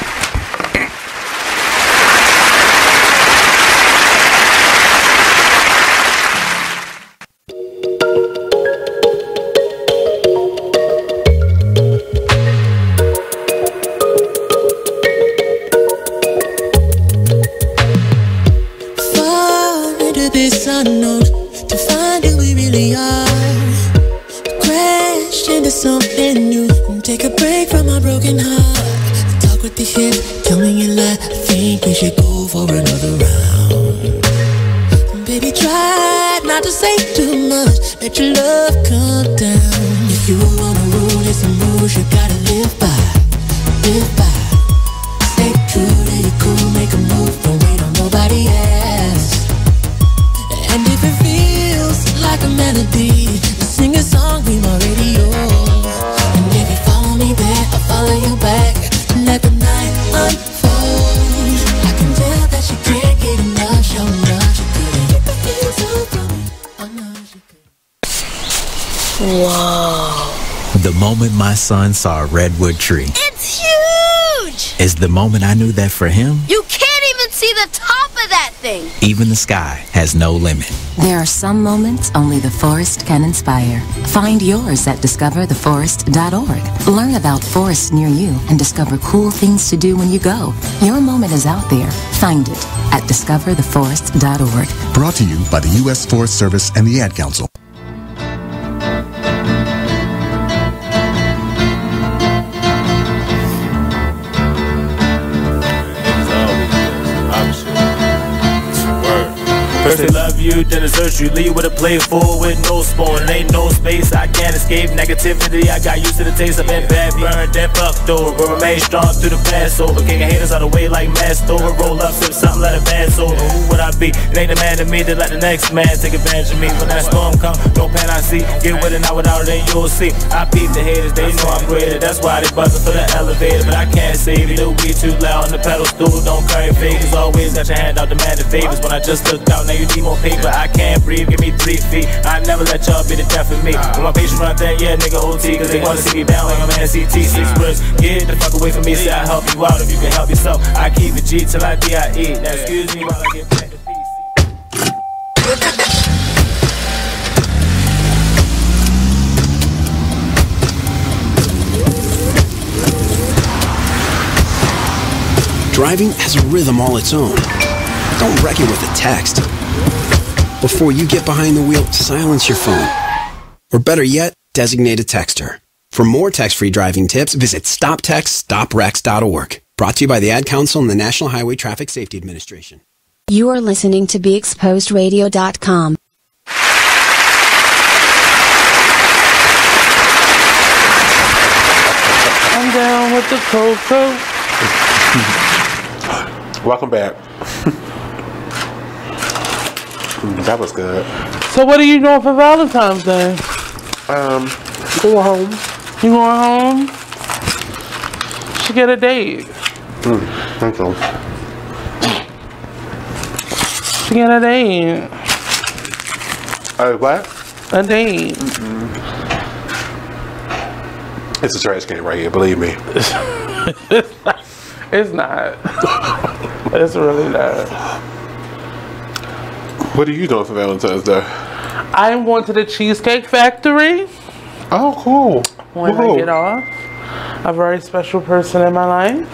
Far into this unknown to find who we really are. Crash into something new and take a break from our broken heart. Talk with the hip, tell me you lie. I think we should go for another round. Baby, try not to say too much. Let your love come down. If you wanna rule, it's some rules you gotta live by. Live moment my son saw a redwood tree. It's huge! Is the moment I knew that for him, You can't even see the top of that thing! even the sky has no limit. There are some moments only the forest can inspire. Find yours at discovertheforest.org. Learn about forests near you and discover cool things to do when you go. Your moment is out there. Find it at discovertheforest.org. Brought to you by the U.S. Forest Service and the Ad Council. First they love you, then desert you. Leave with a plate full with no spoon. Ain't no space, I can't escape negativity. I got used to the taste of been bad, burned and fucked over. But remain strong through the Passover. Kicking haters out of the way like masked over. Roll up, sip something, let it pass over. Who would I be? It ain't the man to me to let the next man take advantage of me. When that storm come, no pan I see. Get with it, not without it, then you'll see. I peep the haters, they know I'm greater. That's why they buzzing for the elevator. But I can't save you, the weed too loud on the pedal stool. Don't carry fakers, always got your hand out demanding favors. When I just looked out, now you need more paper, I can't breathe, give me 3 feet. I never let y'all be the death of me. When my patience run there, yeah, nigga OT, cause they wanna see me down like I'm NCT. 6 words, get the fuck away from me, say I help you out if you can help yourself. I keep it G till I D.I.E. Now excuse me while I get back to peace. Driving has a rhythm all its own. Don't wreck it with a text. Before you get behind the wheel, silence your phone. Or better yet, designate a texter. For more text-free driving tips, visit stoptextstoprex.org. Brought to you by the Ad Council and the National Highway Traffic Safety Administration. You are listening to BeExposedRadio.com. I'm down with the cocoa. Welcome back. That was good. So what are you doing for Valentine's Day? Going home. You going home? Should get a date. Thank you. Should get a date. What? A date. It's a trash can right here, believe me. It's not. It's really not. What are you doing for Valentine's Day? I am going to the Cheesecake Factory. Oh, cool. When I get off. A very special person in my life.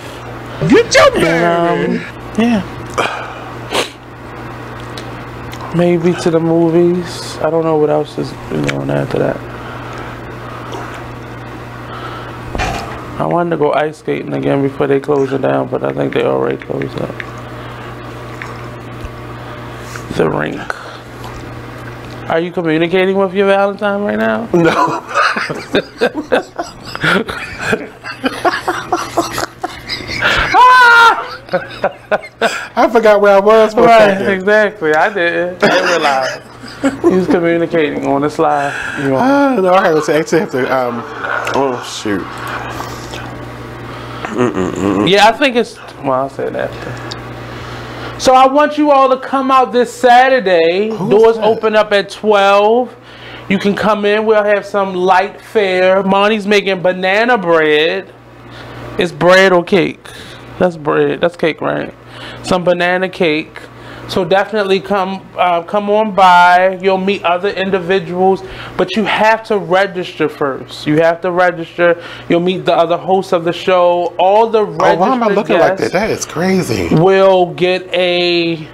Get your baby! Yeah. Maybe to the movies. I don't know what else is going after that. I wanted to go ice skating again before they close it down, but I think they already closed up. The rink. Are you communicating with your Valentine right now? No. I forgot where I was for a second. Exactly. I didn't. I didn't realize. He was communicating on the slide. No, I actually have to, oh, shoot. Yeah, I think it's, well, I'll say that after. So I want you all to come out this Saturday. Doors open up at 12. You can come in. We'll have some light fare. Monty's making banana bread. It's bread or cake? That's bread. That's cake, right? Some banana cake. So definitely come on by. You'll meet other individuals, but you have to register first. You have to register. You'll meet the other hosts of the show. All the registered why am I looking like that? guests That is crazy. will get a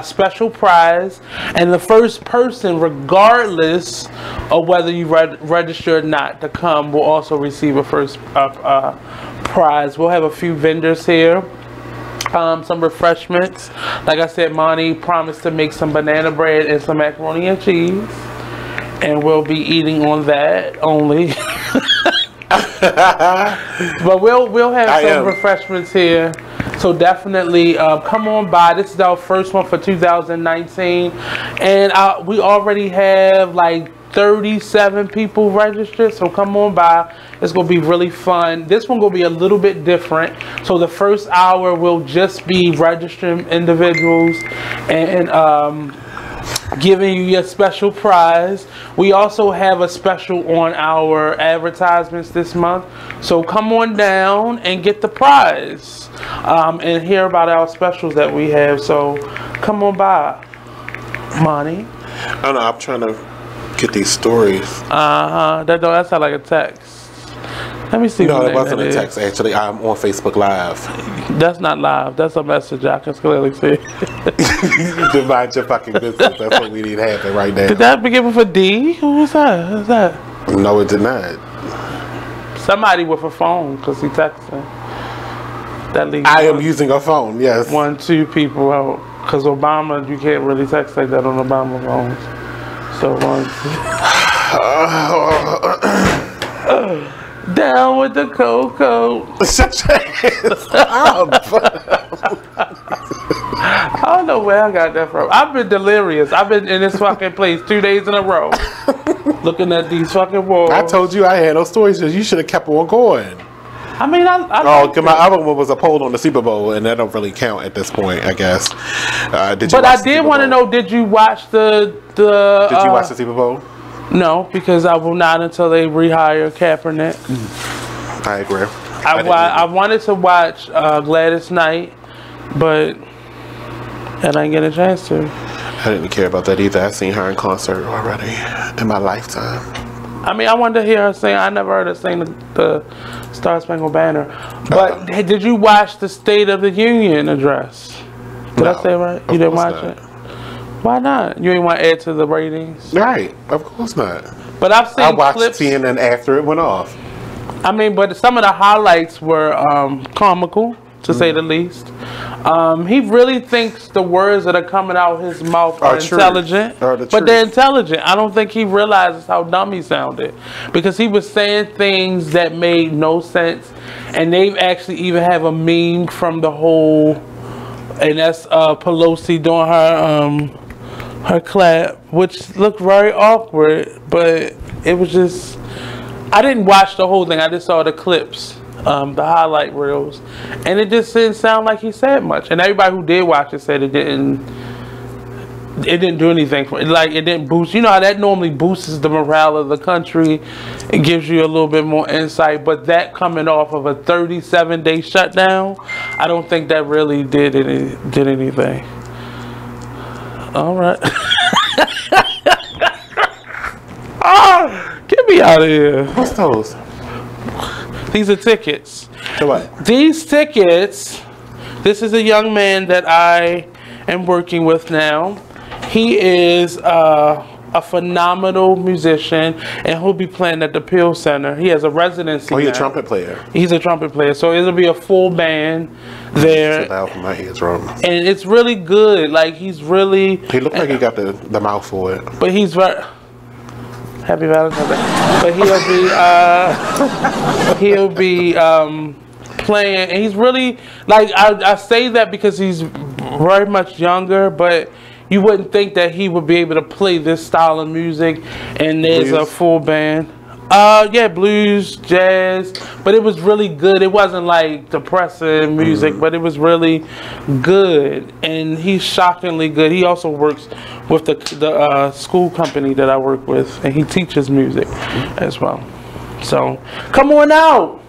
special prize, and the first person, regardless of whether you register or not to come, will also receive a first prize. We'll have a few vendors here. Some refreshments. Like I said, Monty promised to make some banana bread and some macaroni and cheese, and we'll be eating on that only. But we'll have some refreshments here. So definitely come on by. This is our first one for 2019, and we already have like 37 people registered, so come on by. It's gonna be really fun. This one gonna be a little bit different. So the first hour will just be registering individuals and giving you your special prize. We also have a special on our advertisements this month. So come on down and get the prize and hear about our specials that we have. So come on by, Monty. I don't know. I'm trying to get these stories. That sounds like a text. Let me see. No, it wasn't a text. Actually, I'm on Facebook Live. That's not live. That's a message. I can clearly see. You need to mind your fucking business. That's what we need to happen right now. Did that be given for D? Who was that? Who's that? No, it did not. Somebody with a phone because he texting. That leaves. I am using a phone. Yes. 2 people out because Obama. You can't really text like that on Obama phones. So 1, 2. Down with the cocoa. Shut your ass up. I don't know where I got that from. I've been delirious. I've been in this fucking place 2 days in a row, looking at these fucking walls. I told you I had those stories. You should have kept on going. I mean, I my other one was a poll on the Super Bowl, and that don't really count at this point, I guess. Did you? But I did want to know: did you watch the? Did you watch the Super Bowl? No, because I will not until they rehire Kaepernick. I agree. I wanted to watch Gladys Knight, but I didn't get a chance to. I didn't care about that either. I've seen her in concert already in my lifetime. I mean, I wanted to hear her sing. I never heard her sing the Star Spangled Banner. But did you watch the State of the Union address? Did I say it right? You didn't watch it? Why not? You ain't want to add to the ratings? Right. Of course not. But I've seen I watched clips. CNN after it went off. I mean, but some of the highlights were comical, to say the least. He really thinks the words that are coming out his mouth are intelligent. But they're intelligent. I don't think he realizes how dumb he sounded. Because he was saying things that made no sense. And they actually even have a meme from the whole... And that's Pelosi doing her clap, which looked very awkward, but it was just... I didn't watch the whole thing. I just saw the clips, the highlight reels, and it just didn't sound like he said much. And everybody who did watch it said it didn't do anything for it. Like, it didn't boost. You know how that normally boosts the morale of the country. It gives you a little bit more insight. But that coming off of a 37-day shutdown, I don't think that really did anything. All right. Get me out of here. What's those? These are tickets. To what? These tickets, this is a young man that I am working with now. He is a phenomenal musician, and he'll be playing at the Peel Center. He has a residency. Oh, he's a now. trumpet player. He's a trumpet player, so it'll be a full band there. It's loud for my ears, wrong. And it's really good. Like, he's really... He looked like he got the mouth for it. But he's very... Happy Valentine's Day. But he'll be playing, and he's really, like, I say that because he's very much younger, but you wouldn't think that he would be able to play this style of music, and there's a full band. Yeah, blues, jazz, but it was really good. It wasn't like depressing music, but it was really good, and he's shockingly good. He also works with the school company that I work with, and he teaches music as well. So come on out.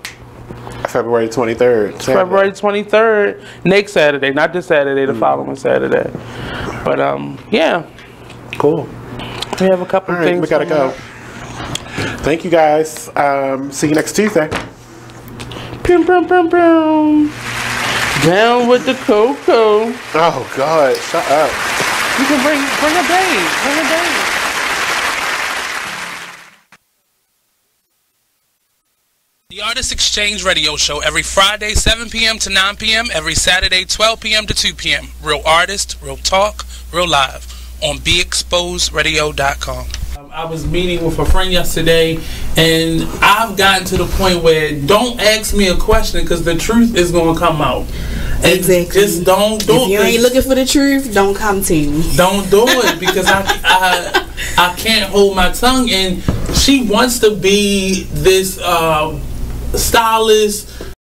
February 23rd. February 23rd, next Saturday, not this Saturday, the following Saturday. But yeah, cool. We have a couple things. We gotta go. Thank you guys. See you next Tuesday. Down with the cocoa. Oh God! Shut up. You can bring a babe. Bring a babe. The Artist Exchange Radio Show every Friday 7 p.m. to 9 p.m. every Saturday 12 p.m. to 2 p.m. Real artist, real talk, real live on BeExposedRadio.com. I was meeting with a friend yesterday, and I've gotten to the point where don't ask me a question because the truth is going to come out. And exactly. Just don't do it. If you ain't looking for the truth, don't come to me. Don't do it because I can't hold my tongue. And she wants to be this stylist